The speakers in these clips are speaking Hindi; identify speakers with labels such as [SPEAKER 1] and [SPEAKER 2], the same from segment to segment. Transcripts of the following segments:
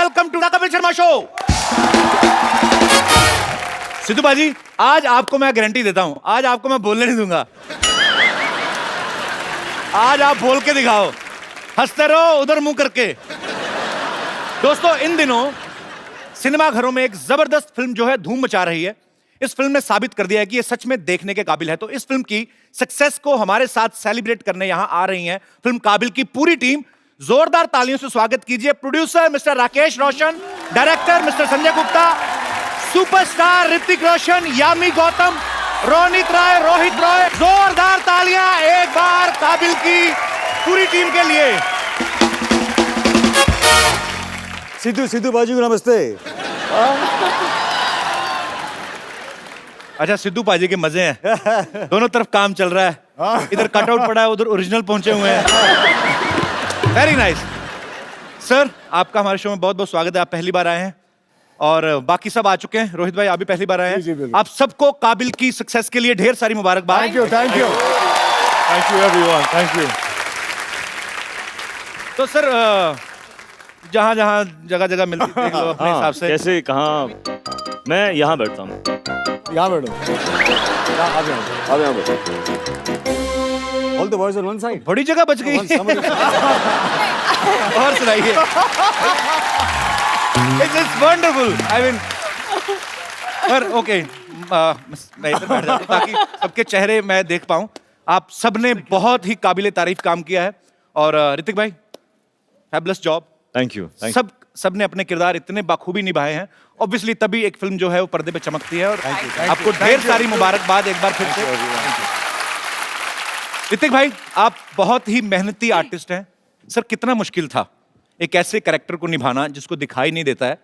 [SPEAKER 1] Welcome to the Kapil Sharma show. Sidhu बाजी, आज आपको मैं गारंटी देता हूं, आज आपको मैं बोलने नहीं दूंगा। आज आप बोल के दिखाओ, हंसते रहो उधर मुंह करके। दोस्तों, इन दिनों सिनेमा घरों में एक जबरदस्त फिल्म जो है धूम मचा रही है। इस फिल्म ने साबित कर दिया है कि ये सच में देखने के काबिल है। तो इस फिल्म की सक्सेस को हमारे साथ सेलिब्रेट करने यहां आ रही है फिल्म काबिल की पूरी टीम। जोरदार तालियों से स्वागत कीजिए producer mister Rakesh Roshan, director mister Sanjay Gupta, superstar Hrithik Roshan, Yami Gautam, Ronit Roy, Rohit Roy. जोरदार तालियां एक बार काबिल की पूरी टीम के लिए।
[SPEAKER 2] सिद्धू बाजी को नमस्ते।
[SPEAKER 1] अच्छा, सिद्धू पाजी के मजे हैं। दोनों तरफ काम चल रहा है, इधर कटआउट पड़ा है, उधर ओरिजिनल पहुंचे हुए हैं। वेरी नाइस सर, आपका हमारे शो में बहुत बहुत स्वागत है। आप पहली बार आए हैं और बाकी सब आ चुके हैं। रोहित भाई, आप भी पहली बार आए हैं। आप सबको काबिल की सक्सेस के लिए ढेर सारी मुबारकबाद।
[SPEAKER 2] Thank you everyone, thank you.
[SPEAKER 1] तो सर, जहां जहां जगह जगह मिलती थी अपने हिसाब से।
[SPEAKER 3] कैसे, कहाँ? मैं यहाँ बैठता हूँ।
[SPEAKER 2] यहाँ बैठो। अब यहाँ बैठो। All the boys on one side.
[SPEAKER 1] बड़ी जगह बच गई। और सुनाइए। It's wonderful. I mean, पर ओके, मैं इधर बैठ जाता हूँ ताकि सबके चेहरे मैं देख पाऊँ। आप सबने बहुत ही काबिले तारीफ काम किया है और ऋतिक भाई, फैबुलस जॉब।
[SPEAKER 3] Thank you.
[SPEAKER 1] सबने अपने किरदार इतने बाखूबी निभाए हैं। ऑब्वियसली तभी एक फिल्म जो है वो पर्दे पे चमकती है। और आपको ढेर सारी मुबारकबाद एक बार फिर से। ऋतिक भाई, आप बहुत ही मेहनती आर्टिस्ट हैं। सर, कितना मुश्किल था एक ऐसे कैरेक्टर को निभाना जिसको दिखाई नहीं देता है?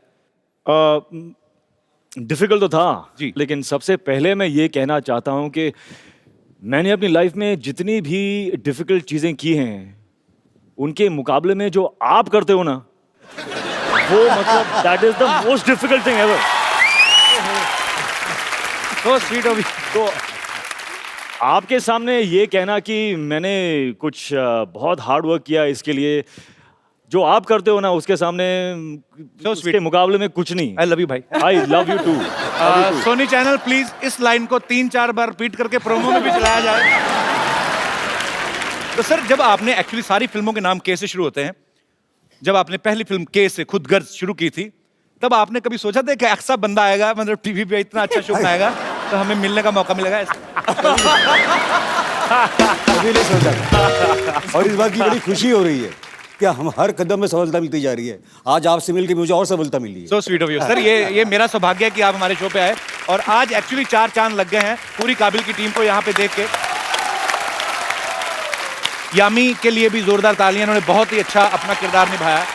[SPEAKER 3] डिफिकल्ट तो था
[SPEAKER 1] जी,
[SPEAKER 3] लेकिन सबसे पहले मैं ये कहना चाहता हूँ कि मैंने अपनी लाइफ में जितनी भी डिफिकल्ट चीज़ें की हैं उनके मुकाबले में जो आप करते हो ना, वो मतलब that is the most difficult thing ever.
[SPEAKER 1] तो स्वीट ऑफ यू।
[SPEAKER 3] तो आपके सामने ये कहना कि मैंने कुछ बहुत हार्ड वर्क किया इसके लिए, जो आप करते हो ना उसके सामने उसके मुकाबले में कुछ नहीं।
[SPEAKER 1] आई लव यू भाई।
[SPEAKER 3] I love you too.
[SPEAKER 1] Sony channel please इस लाइन को 3-4 बार रिपीट करके प्रोमो में भी चलाया जाए। तो सर, जब आपने एक्चुअली सारी फिल्मों के नाम के से शुरू होते हैं, जब आपने पहली फिल्म के से खुद गर्ज शुरू की थी, तब आपने कभी सोचा था कि ऐसा बंदा आएगा, मतलब टीवी पे इतना अच्छा शो बनाएगा तो हमें मिलने का मौका मिलेगा?
[SPEAKER 2] कभी नहीं सोचा। और इस बात की बड़ी खुशी हो रही है कि हम हर कदम में सफलता मिलती जा रही है। आज आपसे मिलकर मुझे और सफलता मिली है।
[SPEAKER 1] So sweet of you sir. ये मेरा सौभाग्य है कि आप हमारे शो पे आए और आज एक्चुअली 4 चांद लग गए हैं पूरी काबिल की टीम को यहाँ पे देख के। यामी के लिए भी जोरदार तालियां, उन्होंने बहुत ही अच्छा अपना किरदार निभाया।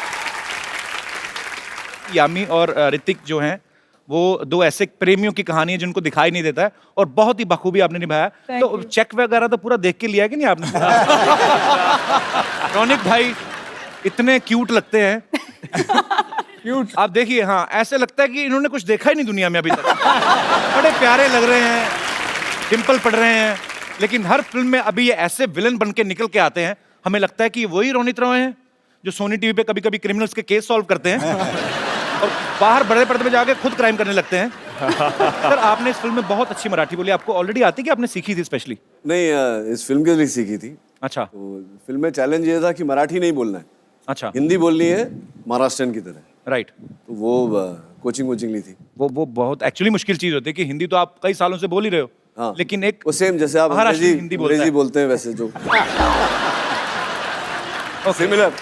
[SPEAKER 1] यामी और ऋतिक जो हैं वो दो ऐसे प्रेमियों की कहानी है जिनको दिखाई नहीं देता है और बहुत ही बखूबी आपने निभाया। तो चेक वगैरह तो पूरा देख के लिया है कि नहीं आपने? रोनित भाई इतने क्यूट लगते हैं। क्यूट आप देखिए, हाँ, ऐसे लगता है कि इन्होंने कुछ देखा ही नहीं दुनिया में अभी तक। बड़े प्यारे लग रहे हैं, डिंपल पड़ रहे हैं। लेकिन हर फिल्म में अभी ये ऐसे विलन बन के निकल के आते हैं, हमें लगता है कि वही रोनित रॉय हैं जो सोनी टीवी पे कभी कभी क्रिमिनल्स के केस सॉल्व करते हैं और बाहर बड़े पर्दे पे जाके खुद क्राइम करने लगते हैं। सर, आपने इस फिल्म में बहुत अच्छी मराठी बोली। आपको ऑलरेडी आती कि आपने सीखी थी स्पेशली?
[SPEAKER 4] नहीं, इस फिल्म के लिए सीखी थी।
[SPEAKER 1] अच्छा।
[SPEAKER 4] तो फिल्म में चैलेंज ये था कि मराठी नहीं बोलना है।
[SPEAKER 1] अच्छा।
[SPEAKER 4] हिंदी बोलनी है महाराष्ट्रन की तरह।
[SPEAKER 1] राइट।
[SPEAKER 4] तो वो कोचिंग ली थी।
[SPEAKER 1] वो बहुत एक्चुअली मुश्किल चीज होती है कि हिंदी तो आप कई सालों से बोल ही रहे हो।
[SPEAKER 4] हाँ।
[SPEAKER 1] लेकिन एक
[SPEAKER 4] वो सेम जैसे आप अंग्रेजी बोलते हैं वैसे जो सिमिलर।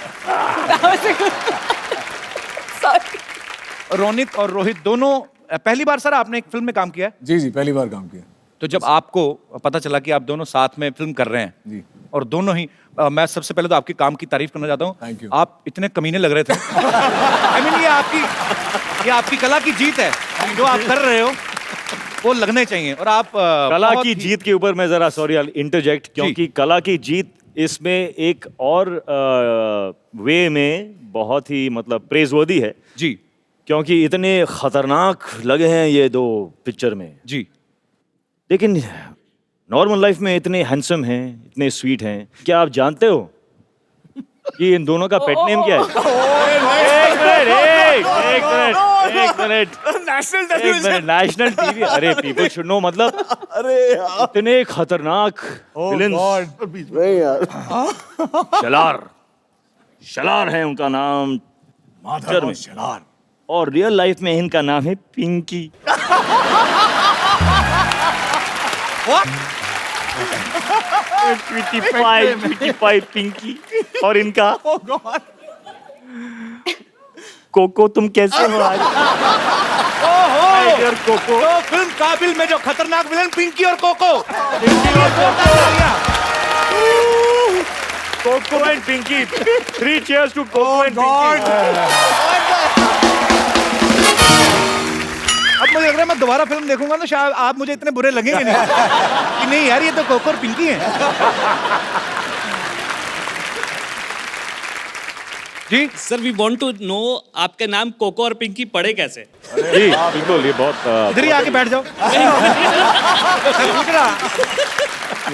[SPEAKER 1] रोनित और रोहित दोनों पहली बार सर आपने एक फिल्म में काम किया है?
[SPEAKER 2] जी, पहली बार काम किया।
[SPEAKER 1] तो जब आपको पता चला कि आप दोनों साथ में फिल्म कर रहे हैं
[SPEAKER 2] जी,
[SPEAKER 1] और दोनों ही मैं सबसे पहले तो आपके काम की तारीफ करना चाहता हूँ।
[SPEAKER 2] Thank you.
[SPEAKER 1] आप इतने कमीने लग रहे थे। I mean, ये आपकी कला की जीत है। जो आप कर रहे हो वो लगने चाहिए। और आप
[SPEAKER 3] कला की जीत के ऊपर मैं जरा सॉरी इंटरजेक्ट, क्योंकि कला की जीत इसमें एक और वे में बहुत ही मतलब प्रेजवर्दी है
[SPEAKER 1] जी,
[SPEAKER 3] क्योंकि इतने खतरनाक लगे हैं ये दो पिक्चर में
[SPEAKER 1] जी,
[SPEAKER 3] लेकिन नॉर्मल लाइफ में इतने हैंडसम हैं, इतने स्वीट हैं। क्या आप जानते हो कि इन दोनों का पेट नेम क्या है? एक मिनट, एक मिनट नेशनल टीवी, अरे पीपल शुड नो, मतलब
[SPEAKER 4] अरे यार
[SPEAKER 3] इतने खतरनाक विलेंस।
[SPEAKER 4] नहीं यार
[SPEAKER 3] शलार है उनका नाम पिक्चर में, और रियल लाइफ में इनका नाम है पिंकी। ट्वेंटी फाइव पिंकी, और इनका कोको। तुम कैसे हो आज?
[SPEAKER 1] ओहो,
[SPEAKER 3] कोको।
[SPEAKER 1] तो फिल्म काबिल में जो खतरनाक विलन पिंकी और Koko.
[SPEAKER 3] Koko and Pinky, 3 cheers to Koko and Pinky.
[SPEAKER 1] अब मुझे लग रहा है मैं दोबारा फिल्म देखूंगा तो शायद आप मुझे इतने बुरे लगेंगे नहीं कि नहीं यार ये तो कोको और पिंकी है। जी
[SPEAKER 5] sir we want to know आपका नाम कोको और पिंकी पड़े कैसे?
[SPEAKER 3] जी बिल्कुल, ये बहुत
[SPEAKER 1] इधर ही आके बैठ जाओ।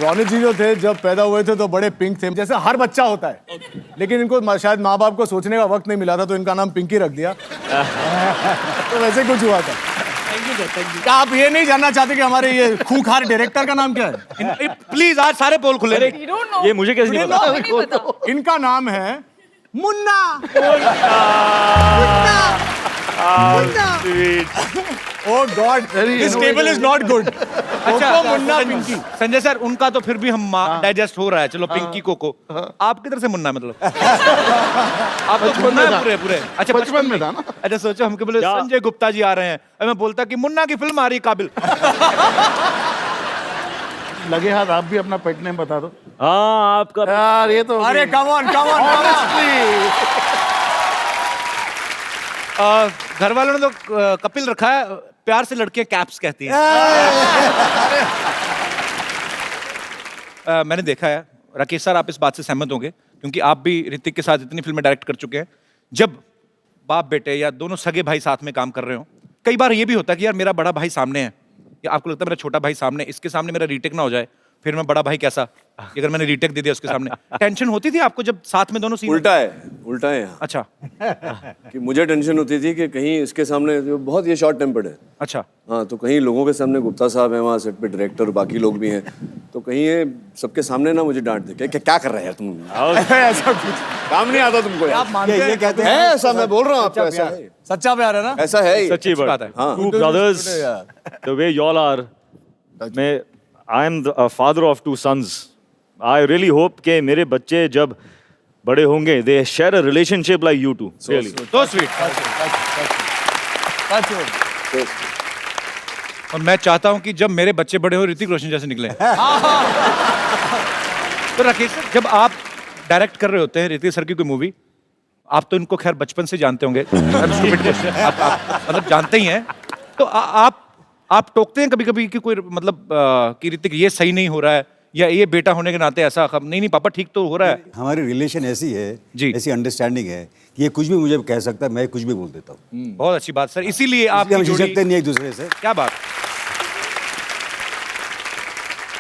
[SPEAKER 6] रोनित जी जो थे जब पैदा हुए थे तो बड़े पिंक थे, जैसे हर बच्चा होता है। लेकिन इनको शायद माँ बाप को सोचने का वक्त नहीं मिला था तो इनका नाम पिंकी रख दिया। तो वैसे कुछ हुआ था।
[SPEAKER 5] Thank you sir, thank you.
[SPEAKER 6] क्या आप ये नहीं जानना चाहते कि हमारे ये खूंखार डायरेक्टर का नाम क्या है?
[SPEAKER 1] प्लीज आज सारे पोल खुले।
[SPEAKER 3] ये मुझे कैसे नहीं पता?
[SPEAKER 6] इनका नाम है Munna. Oh God, this table is not good.
[SPEAKER 1] अच्छा मुन्ना पिंकी, संजय सर उनका तो फिर भी हम डाइजेस्ट हो रहा है, चलो पिंकी कोको। आप किधर से मुन्ना मतलब? आप तो मुन्ना है पूरे पूरे। अच्छा
[SPEAKER 6] बचपन में था ना।
[SPEAKER 1] अच्छा सोचो हमके बोले संजय गुप्ता जी आ रहे हैं, और मैं बोलता कि मुन्ना की फिल्म आ रही है काबिल।
[SPEAKER 6] लगे हाथ आप भी अपना पेट नेम बता दो।
[SPEAKER 3] हाँ आपका
[SPEAKER 6] यार ये तो, अरे कम ऑन
[SPEAKER 1] घर वालों ने तो कपिल रखा है, प्यार से लड़कियां कैप्स कहती हैं। मैंने देखा है राकेश सर, आप इस बात से सहमत होंगे क्योंकि आप भी ऋतिक के साथ इतनी फिल्में डायरेक्ट कर चुके हैं। जब बाप बेटे या दोनों सगे भाई साथ में काम कर रहे हो, कई बार ये भी होता है कि यार मेरा बड़ा भाई सामने है, या आपको लगता है मेरा छोटा भाई सामने, इसके सामने मेरा रीटेक ना हो जाए, फिर मैं बड़ा भाई कैसा, अगर मैंने रीटेक दे दिया उसके सामने। टेंशन होती थी आपको जब साथ में दोनों सीन?
[SPEAKER 4] उल्टा है यहाँ।
[SPEAKER 1] अच्छा
[SPEAKER 4] कि मुझे टेंशन होती थी कि कहीं इसके सामने, जो बहुत ये शॉर्ट टेम्पर्ड है,
[SPEAKER 1] अच्छा
[SPEAKER 4] हाँ, तो कहीं लोगों के सामने, गुप्ता साहब हैं वहाँ सेट पे, डायरेक्टर और बाकी लोग भी हैं, तो कहीं ये सबके सामने ना मुझे डांट दे, क्या कर रहे हैं तुम,
[SPEAKER 6] ऐसा कुछ
[SPEAKER 4] काम नहीं आता तुमको यार।
[SPEAKER 6] आप मानते
[SPEAKER 2] ये कहते हैं
[SPEAKER 4] है ऐसा, मैं बोल रहा हूँ आपको, ऐसा है,
[SPEAKER 6] सच्चा प्यार है ना?
[SPEAKER 4] ऐसा है ही।
[SPEAKER 3] सच्ची बात है।
[SPEAKER 4] हाँ।
[SPEAKER 3] Two brothers, the way y'all are, I am the father of 2 sons. I really hope कि मेरे बच्चे जब बड़े होंगे, they share a relationship like you two. Really.
[SPEAKER 1] तो स्वीट। और मैं चाहता हूं कि जब मेरे बच्चे बड़े हो ऋतिक रोशन जैसे निकले। तो राकेश सर, जब आप डायरेक्ट कर रहे होते हैं ऋतिक सर की कोई मूवी, आप तो इनको खैर बचपन से जानते होंगे, आप मतलब जानते ही हैं, तो आप टोकते हैं कभी कभी कि कोई मतलब कि ऋतिक ये सही नहीं हो रहा है, या ये बेटा होने के नाते ऐसा नहीं पापा ठीक तो हो रहा है?
[SPEAKER 2] हमारी रिलेशन ऐसी है
[SPEAKER 1] जी।
[SPEAKER 2] ऐसी अंडरस्टैंडिंग है कि ये कुछ भी मुझे कह सकता है, मैं कुछ भी बोल देता हूँ।
[SPEAKER 1] बहुत अच्छी बात सर, इसीलिए आप
[SPEAKER 2] हम झिझकते नहीं एक दूसरे से।
[SPEAKER 1] क्या बात।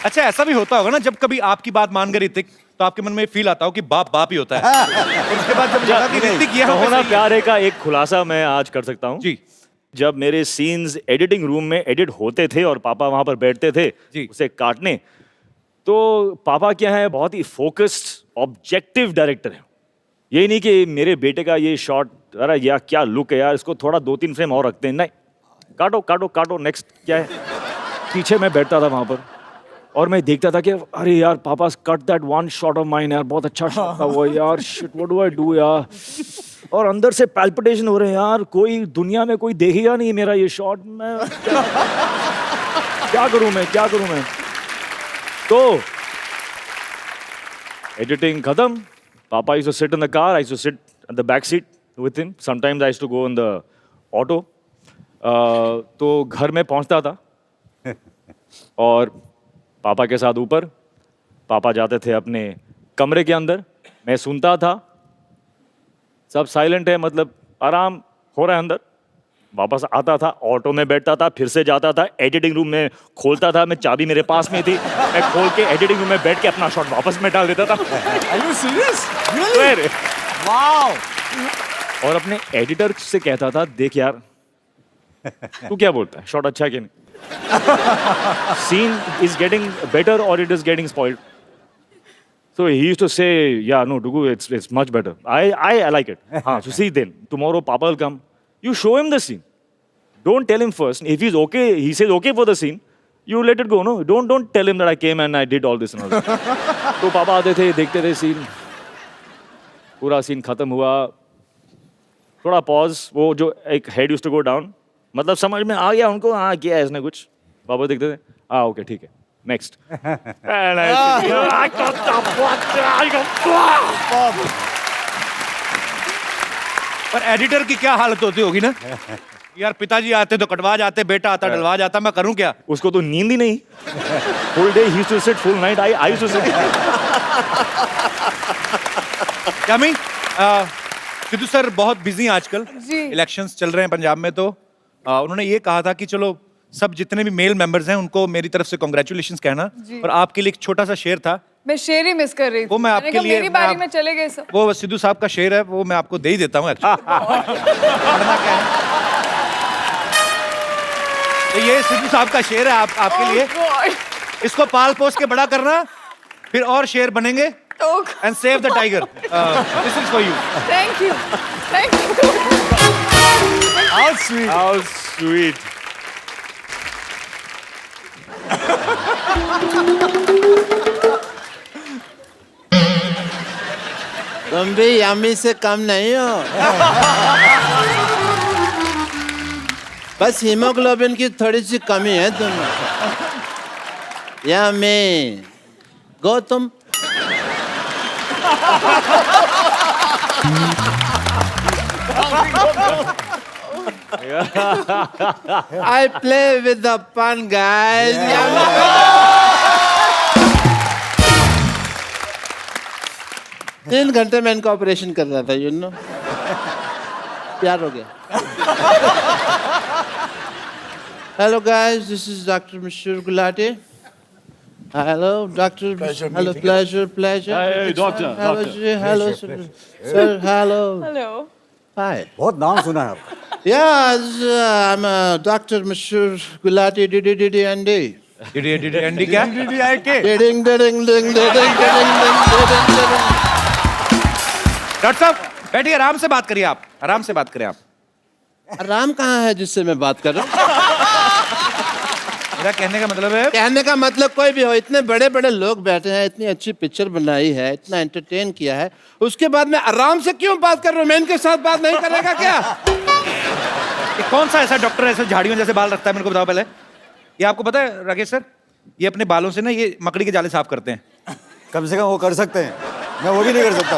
[SPEAKER 1] अच्छा ऐसा भी होता होगा ना, जब कभी आपकी बात मान गए ऋतिक, तो आपके मन में फील आता हो कि बाप बाप ही होता है, और उसके बाद जब लगा कि ऋतिक ये
[SPEAKER 3] होना प्यारे का एक खुलासा मैं आज कर सकता हूँ
[SPEAKER 1] जी।
[SPEAKER 3] जब मेरे सीन्स एडिटिंग रूम में एडिट होते थे और पापा वहां पर बैठते थे
[SPEAKER 1] जी।
[SPEAKER 3] उसे काटने, तो पापा क्या है, बहुत ही फोकस्ड ऑब्जेक्टिव डायरेक्टर है। यही नहीं कि मेरे बेटे का ये शॉट, अरे यार क्या लुक है यार, इसको थोड़ा 2-3 फ्रेम और रखते हैं, नहीं, काटो काटो काटो, नेक्स्ट क्या है। पीछे मैं बैठता था वहां पर और मैं देखता था कि अरे यार पापा cut that one shot of mine यार, बहुत अच्छा शॉट था वो यार, shit what do I do यार। और अंदर से पैल्पिटेशन हो रहे हैं यार, कोई दुनिया में कोई देखेगा नहीं मेरा ये शॉट, मैं क्या करूं मैं। तो एडिटिंग खत्म, पापा used to sit in the car, I used to sit at the back seat with him, sometimes I used to go in the auto. तो घर में पहुंचता था और पापा के साथ ऊपर, पापा जाते थे अपने कमरे के अंदर, मैं सुनता था, सब साइलेंट है, मतलब आराम हो रहा है अंदर। वापस आता था, ऑटो में बैठता था, फिर से जाता था एडिटिंग रूम में, खोलता था, मैं चाबी मेरे पास में थी, मैं खोल के एडिटिंग रूम में बैठ के अपना शॉट वापस में डाल देता था।
[SPEAKER 6] Are you serious?
[SPEAKER 3] Really?
[SPEAKER 6] Wow.
[SPEAKER 3] और अपने एडिटर से कहता था, देख यार तू क्या बोलता है, शॉट अच्छा है कि नहीं, सीन इज गेटिंग बेटर और it is getting spoiled. So he used to say, yeah, no, Dugu, it's much better. I like it. So see then, tomorrow Papa will come. You show him the scene. Don't tell him first. If he's okay, he says okay for the scene, you let it go, no? Don't tell him that I came and I did all this and all that. तो पापा आते थे, देखते थे सीन, पूरा सीन खत्म हुआ, थोड़ा पॉज, वो जो एक head used to go down, मतलब समझ में आ गया उनको, हाँ किया है इसने कुछ. पापा देखते थे, हाँ ओके ठीक है, नेक्स्ट.
[SPEAKER 1] पर एडिटर की क्या हालत होती होगी ना यार, पिताजी आते तो कटवा जाते, बेटा आता डलवा जाता, मैं करूं क्या.
[SPEAKER 3] उसको तो नींद ही नहीं, फुल डे ही used to sit, full night I used to sit.
[SPEAKER 1] Yami, Sidhu sir बहुत बिजी हैं आजकल,
[SPEAKER 7] जी।
[SPEAKER 1] इलेक्शंस चल रहे हैं पंजाब में, तो उन्होंने ये कहा था कि चलो सब जितने भी मेल मेंबर्स हैं उनको मेरी तरफ से कॉन्ग्रेचुलेशंस कहना,
[SPEAKER 7] जी।
[SPEAKER 1] और आपके लिए एक छोटा सा शेर था,
[SPEAKER 7] मैं शेर ही मिस कर रही थी.
[SPEAKER 1] वो मैं
[SPEAKER 7] मैंने
[SPEAKER 1] आपके
[SPEAKER 7] कहा,
[SPEAKER 1] लिए-
[SPEAKER 7] मेरी बारी
[SPEAKER 1] मैं-
[SPEAKER 7] में चले गए सब.
[SPEAKER 1] वो सिद्धू साहब का शेर है, वो मैं आपको दे ही देता हूँ actually. पढ़ना क्या है? तो ये सिद्धू साहब का शेर है आपके लिए,
[SPEAKER 7] Oh God.
[SPEAKER 1] इसको पाल पोस के बड़ा करना, फिर और शेर बनेंगे,
[SPEAKER 7] तो
[SPEAKER 1] and save the tiger. This is for you.
[SPEAKER 7] Thank you, thank you.
[SPEAKER 6] How sweet.
[SPEAKER 3] How sweet.
[SPEAKER 8] तुम भी यम्मी से कम नहीं हो. बस हीमोग्लोबिन की थोड़ी सी कमी है तुम. Yummy Gautam. I play with the fun guys. तीन घंटे में इनका ऑपरेशन कर रहा था, यू नो. प्यार हो गया. Hello guys, this is doctor Mashoor Gulati. Hello doctor. Hello, pleasure.
[SPEAKER 3] Hey, doctor,
[SPEAKER 8] hello
[SPEAKER 3] doctor.
[SPEAKER 8] जी, hello sir. Hello.
[SPEAKER 7] Hello.
[SPEAKER 8] Hi.
[SPEAKER 2] बहुत नाम सुना है आपका.
[SPEAKER 8] Yes, I'm Dr. Mashur Gulati DDDD.
[SPEAKER 1] Andy क्या?
[SPEAKER 8] Ding ding ding ding ding ding.
[SPEAKER 1] Doctor साहब बैठिए, आराम से बात करिए, आप आराम से बात करें. आप
[SPEAKER 8] राम कहाँ है जिससे मैं बात कर रहा हूँ?
[SPEAKER 1] मेरा कहने का मतलब है,
[SPEAKER 8] कहने का मतलब कोई भी हो, इतने बड़े बड़े लोग बैठे हैं, इतनी अच्छी पिक्चर बनाई है, इतना एंटरटेन किया है, उसके बाद मैं आराम से क्यों बात कर रहा हूँ? मैं इनके साथ बात नहीं करेगा क्या?
[SPEAKER 1] कि कौन सा ऐसा डॉक्टर ऐसे झाड़ियों जैसे बाल रखता है, मेरे को बताओ पहले. ये आपको पता है राकेश सर, ये अपने बालों से ना ये मकड़ी के जाले साफ करते हैं.
[SPEAKER 2] कम से कम वो कर सकते हैं, मैं वो भी नहीं कर सकता.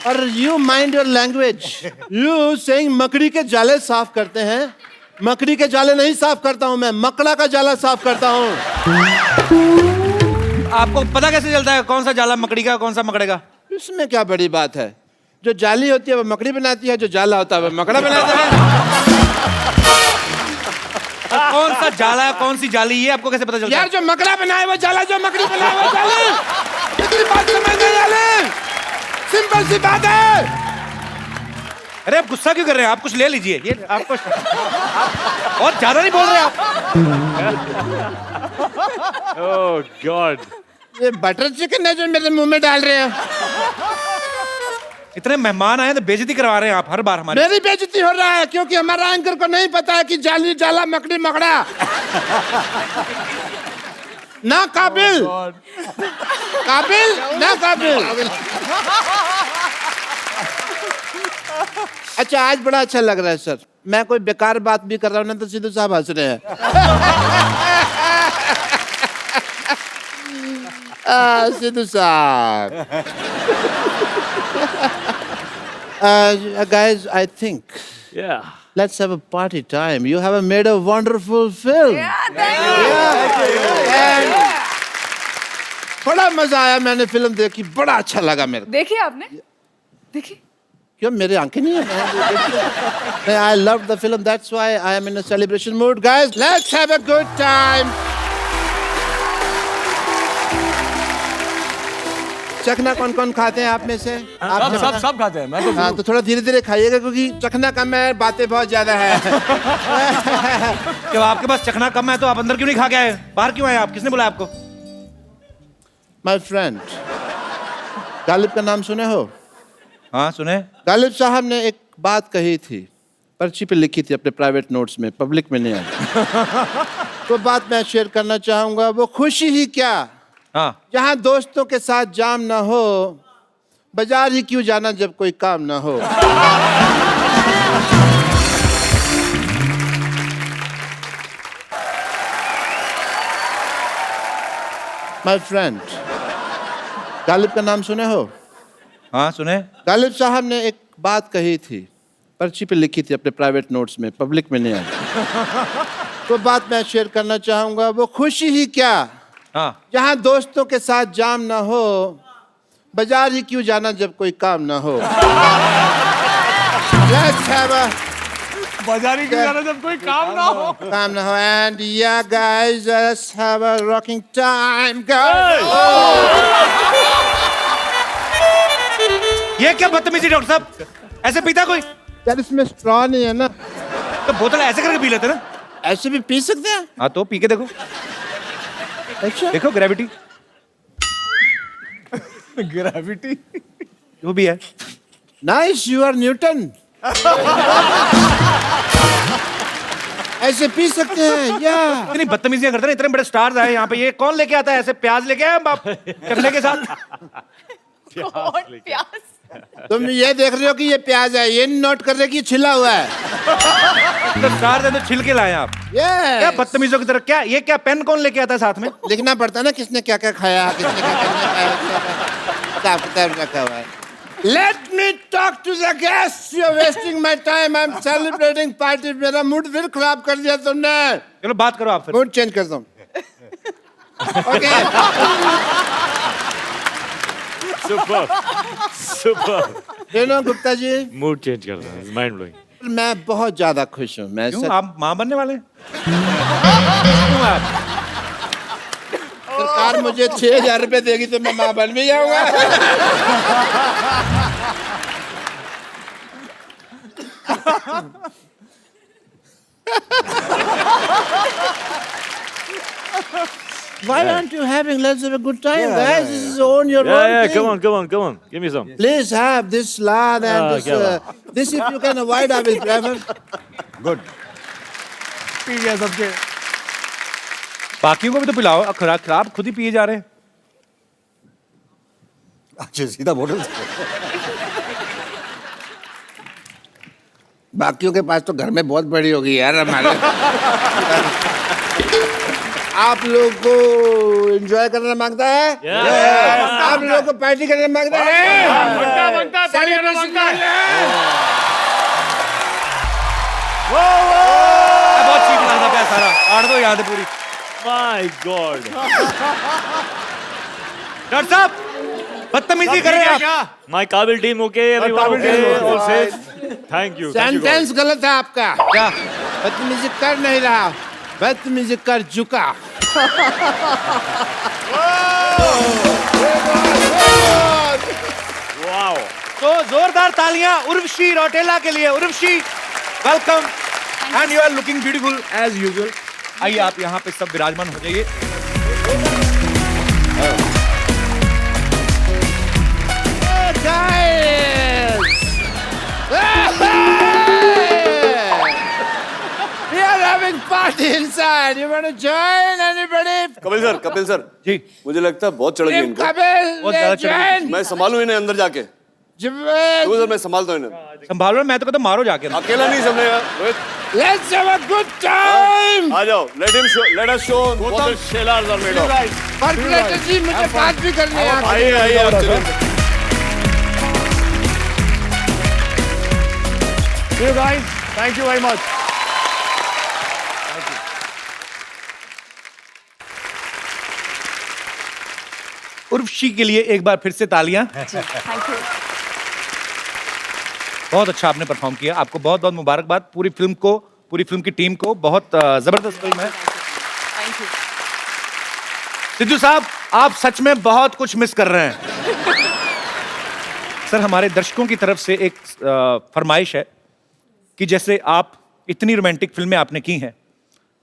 [SPEAKER 8] और you mind your language. You saying मकड़ी के जाले साफ करते हैं. मकड़ी के जाले नहीं साफ करता हूँ मैं, मकड़ा का जाला साफ करता हूँ.
[SPEAKER 1] आपको पता कैसे चलता है कौन सा जाला मकड़ी का, कौन सा मकड़े का?
[SPEAKER 8] इसमें क्या बड़ी बात है? जो जाली होती है वो मकड़ी बनाती है, जो जाला होता है वो मकड़ा बनाता है.
[SPEAKER 1] कौन सा जाला है, कौन सी जाली, ये आपको कैसे पता चलता
[SPEAKER 8] यार
[SPEAKER 1] है?
[SPEAKER 8] जो मकड़ा बनाए वो जाला, जो मकड़ी बनाए वो जाली. इतनी बात समझ नहीं आ रही. सिंपल सी बात है.
[SPEAKER 1] अरे आप गुस्सा क्यों कर रहे हैं? आप कुछ ले लीजिए, ये आपको आप बहुत ज्यादा नहीं बोल रहे आप.
[SPEAKER 3] Oh God.
[SPEAKER 8] ये बटर चिकन है जो मेरे मुंह में डाल रहे हैं.
[SPEAKER 1] इतने मेहमान आए तो बेइज्जती करवा रहे हैं आप हर बार हमारी.
[SPEAKER 8] मेरी बेइज्जती हो रहा है क्योंकि हमारा एंकर को नहीं पता है कि जाली जाला मकड़ी मकड़ा. ना काबिल. काबिल ना काबिल. अच्छा, आज बड़ा अच्छा लग रहा है सर. मैं कोई बेकार बात भी कर रहा हूँ ना तो सिद्धू साहब हंस रहे हैं. सिद्धू साहब. Guys, I think
[SPEAKER 3] Yeah.
[SPEAKER 8] let's have a party time. You have made a wonderful film. And बड़ा मजा आया, मैंने फिल्म देखी, बड़ा अच्छा लगा मेरे को.
[SPEAKER 7] देखिए आपने, देखिए.
[SPEAKER 8] क्यों मेरी आंखें नहीं है? I loved the film. That's why I am in a celebration mood. Guys, let's have a good time. चखना कौन कौन खाते हैं आप में से? आप
[SPEAKER 6] सब खाते हैं। मैं तो
[SPEAKER 8] हाँ, तो थोड़ा धीरे धीरे खाइएगा क्योंकि चखना कम है, बातें बहुत ज्यादा है।
[SPEAKER 1] जब आपके पास चखना कम है तो आप अंदर क्यों नहीं खा के आए? बाहर क्यों आए आप? किसने बोला आपको?
[SPEAKER 8] माय फ्रेंड, गालिब का नाम सुने हो?
[SPEAKER 1] हाँ सुने।
[SPEAKER 8] गालिब साहब ने एक बात कही थी, पर्ची पे लिखी थी अपने प्राइवेट नोट्स में, पब्लिक में नहीं आई। तो बात मैं शेयर करना चाहूंगा। वो खुशी ही क्या
[SPEAKER 1] हाँ
[SPEAKER 8] जहां दोस्तों के साथ जाम ना हो, बाजार ही क्यों जाना जब कोई काम ना हो। माय फ्रेंड, गालिब का नाम सुने हो?
[SPEAKER 1] हाँ सुने।
[SPEAKER 8] गालिब साहब ने एक बात कही थी, पर्ची पे लिखी थी अपने प्राइवेट नोट्स में, पब्लिक में नहीं आई। तो बात मैं शेयर करना चाहूंगा। वो खुशी ही क्या
[SPEAKER 1] हाँ
[SPEAKER 8] जहां दोस्तों के साथ जाम ना हो, बाजार ही क्यों जाना जब कोई काम ना हो। Let's have a
[SPEAKER 6] बाजारी क्यों जाना जब कोई काम ना हो।
[SPEAKER 8] काम ना हो। And yeah guys, let's have a rocking time, guys.
[SPEAKER 1] ये क्या बदतमीजी डॉक्टर साहब? ऐसे पीता कोई?
[SPEAKER 8] यार इसमें स्ट्रॉ नहीं है ना,
[SPEAKER 1] तो बोतल ऐसे करके पी लेते ना।
[SPEAKER 8] ऐसे भी पी सकते हैं।
[SPEAKER 1] हाँ तो पी के देखो।
[SPEAKER 8] अच्छा,
[SPEAKER 1] देखो ग्रेविटी
[SPEAKER 6] ग्रेविटी
[SPEAKER 1] जो भी है।
[SPEAKER 8] Nice, you are Newton. ऐसे पी सकते हैं या
[SPEAKER 1] इतनी बदतमीजियां करते हैं, इतने बड़े स्टार्स आए यहाँ पे, ये कौन लेके आता है ऐसे प्याज लेके आए बाप चखने के साथ?
[SPEAKER 7] कौन प्याज?
[SPEAKER 8] तुम ये देख रहे हो कि ये प्याज है, ये नोट कर रहे हो कि ये छिला हुआ है।
[SPEAKER 1] तो स्टार्स है तो छिलके लाए आप। क्या
[SPEAKER 8] ये
[SPEAKER 1] बदतमीजों की तरह? क्या ये क्या पेन कौन लेके आता है साथ में?
[SPEAKER 8] लिखना पड़ता है ना किसने क्या क्या खाया, किसने क्या क्या नहीं खाया, किताब किताब रखा हुआ है। Let me talk to the guests. You're wasting my time. I'm celebrating party. मेरा मूड फिर खराब कर दिया तुमने।
[SPEAKER 1] चलो बात करो आप फिर।
[SPEAKER 8] मूड चेंज कर दो। Okay.
[SPEAKER 3] Super
[SPEAKER 8] You know, Gupta ji,
[SPEAKER 3] mood change कर रहा है, माइंड ब्लोइंग।
[SPEAKER 8] मैं बहुत ज्यादा खुश हूँ। मैं
[SPEAKER 1] क्यों आप माँ बनने वाले हैं? क्यों आप?
[SPEAKER 8] सरकार मुझे 6,000 रुपए देगी तो मैं माँ बन भी जाऊंगा। Why aren't you having? Let's have a good time, guys. This is on your own
[SPEAKER 3] Yeah,
[SPEAKER 8] thing.
[SPEAKER 3] come on. Give me some.
[SPEAKER 8] Please have this lard and this.
[SPEAKER 3] क्या
[SPEAKER 8] This if you can avoid, I will prefer.
[SPEAKER 2] Good.
[SPEAKER 6] P गया सबके।
[SPEAKER 1] बाकियों को भी तो पिलाओ। खराब खुद ही पिए जा रहे हैं।
[SPEAKER 2] अच्छा सीधा बोतल से।
[SPEAKER 8] बाकियों के पास तो घर में बहुत बड़ी होगी यार हमारे। आप लोग को एंजॉय करना मांगता है? आप लोग को पार्टी करना मांगता है? Celebration करना है?
[SPEAKER 1] बहुत चीप लग रहा है सारा। आड़ दो याद है पूरी।
[SPEAKER 3] My God.
[SPEAKER 1] डॉक्टर साहब बदतमीजी कर रहे हैं आप।
[SPEAKER 3] My काबिल team okay, everyone okay, all safe. Thank you.
[SPEAKER 8] Sentence गलत है आपका।
[SPEAKER 1] क्या?
[SPEAKER 8] बदतमीजी कर नहीं रहा, बदतमीजी कर चुका।
[SPEAKER 3] Wow.
[SPEAKER 1] तो जोरदार तालियां उर्वशी रौटेला के लिए। Urvashi welcome and you are looking beautiful as usual. आइए आप यहाँ पे सब विराजमान हो जाइए।
[SPEAKER 8] We are having party inside. You want to join anybody?
[SPEAKER 4] Kapil sir
[SPEAKER 1] ji
[SPEAKER 4] मुझे लगता है बहुत चढ़ गई
[SPEAKER 8] Team
[SPEAKER 4] इनको।
[SPEAKER 8] Kapil,
[SPEAKER 1] बहुत ज्यादा
[SPEAKER 8] let's
[SPEAKER 1] चढ़ गई।
[SPEAKER 8] join.
[SPEAKER 4] मैं संभालूं इन्हें अंदर जाके?
[SPEAKER 8] Jawed,
[SPEAKER 4] तो सर मैं संभालता हूं इन्हें।
[SPEAKER 1] संभालो। मैं तो कहता हूं मारो जाके।
[SPEAKER 4] अकेला नहीं संभलेगा। Rohit
[SPEAKER 8] let's have a good time.
[SPEAKER 4] आ जाओ। let us show what the shellars are made of।
[SPEAKER 8] Operator जी मुझे बात भी करनी है।
[SPEAKER 4] आइए आप चलिए।
[SPEAKER 6] See you guys. Thank you very much.
[SPEAKER 1] Urvashi के लिए एक बार फिर से तालियां।
[SPEAKER 7] Thank you.
[SPEAKER 1] बहुत अच्छा आपने परफॉर्म किया। आपको बहुत बहुत मुबारकबाद। पूरी फिल्म की टीम को। बहुत जबरदस्त फिल्म है।
[SPEAKER 7] Thank you.
[SPEAKER 1] सिद्धू साहब आप सच में बहुत कुछ मिस कर रहे हैं। सर हमारे दर्शकों की तरफ से एक फरमाइश है कि जैसे आप इतनी रोमांटिक फिल्में आपने की हैं,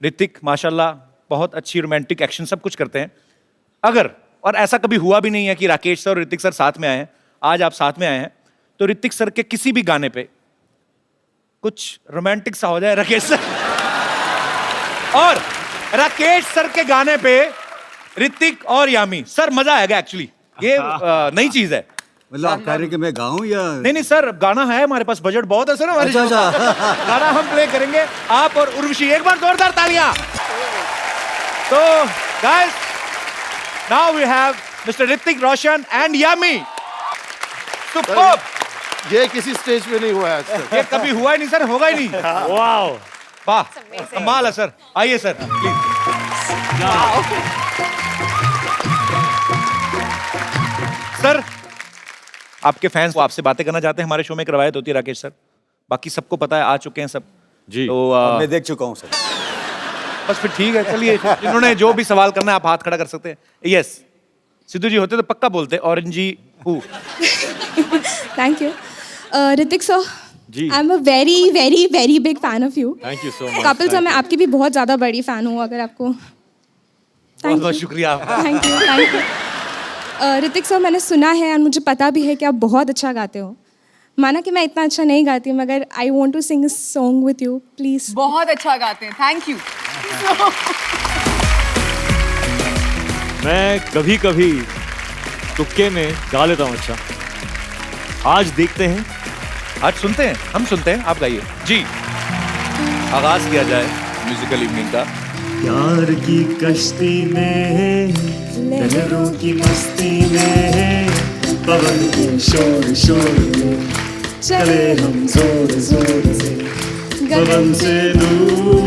[SPEAKER 1] ऋतिक माशाल्लाह बहुत अच्छी रोमांटिक एक्शन सब कुछ करते हैं, अगर और ऐसा कभी हुआ भी नहीं है कि राकेश सर और ऋतिक सर साथ में आए हैं, आज आप साथ में आए हैं, तो ऋतिक सर के किसी भी गाने पे कुछ रोमांटिक सा हो जाए राकेश सर, और राकेश सर के गाने पे ऋतिक और यामी, सर मजा आएगा एक्चुअली, ये नई चीज है।
[SPEAKER 2] मतलब आप कह रहे हैं कि मैं गाऊं या
[SPEAKER 1] नहीं सर, गाना है हमारे पास, बजट बहुत है सर हमारे
[SPEAKER 2] अच्छा,
[SPEAKER 1] पास। गाना हम प्ले करेंगे, आप और उर्वशी, एक बार जोरदार तालियां। तो guys, now we have mister Hrithik Roshan and Yami. Superb.
[SPEAKER 8] ये किसी स्टेज पे नहीं हुआ है आज तक।
[SPEAKER 1] ये कभी हुआ ही नहीं सर, होगा ही नहीं।
[SPEAKER 3] वाओ,
[SPEAKER 1] वाह, कमाल है सर। आइए सर प्लीज। सर आपके फैंस आपसे बातें करना चाहते हैं, हमारे शो में एक रवायत होती है राकेश सर, बाकी सबको पता है, आ चुके हैं सब
[SPEAKER 3] जी।
[SPEAKER 1] तो
[SPEAKER 2] मैं देख चुका हूं सर।
[SPEAKER 1] बस फिर ठीक है, चलिए इन्होंने जो भी सवाल करना है आप हाथ खड़ा कर सकते हैं। यस, सिद्धू जी होते तो पक्का बोलते ऑरेंजी हु।
[SPEAKER 9] Thank you. Ritik sir,
[SPEAKER 3] जी।
[SPEAKER 9] I'm a very, very, very big fan of you.
[SPEAKER 3] Thank you so much.
[SPEAKER 9] Kapil sir, मैं आपकी भी बहुत ज़्यादा बड़ी फ़ैन हूँ, अगर आपको।
[SPEAKER 1] बहुत बहुत शुक्रिया आपका।
[SPEAKER 9] Thank you, thank you. Hrithik sir, मैंने सुना है और मुझे पता भी है कि आप बहुत अच्छा गाते हो। माना कि मैं इतना अच्छा नहीं गाती हूँ, मगर I want to sing song with you please.
[SPEAKER 7] बहुत अच्छा गाते हैं, थैंक यू।
[SPEAKER 3] मैं कभी कभी तुक्के में गा लेता हूँ। अच्छा, आज देखते हैं,
[SPEAKER 1] आज सुनते हैं, हम सुनते हैं, आप गाइए जी। आगाज किया जाए म्यूजिकल इवनिंग का।
[SPEAKER 10] प्यार की कश्ती में, लहरों की मस्ती में, पवन के शोर शोर में चले हम जोर जोर से, पवन से दूर।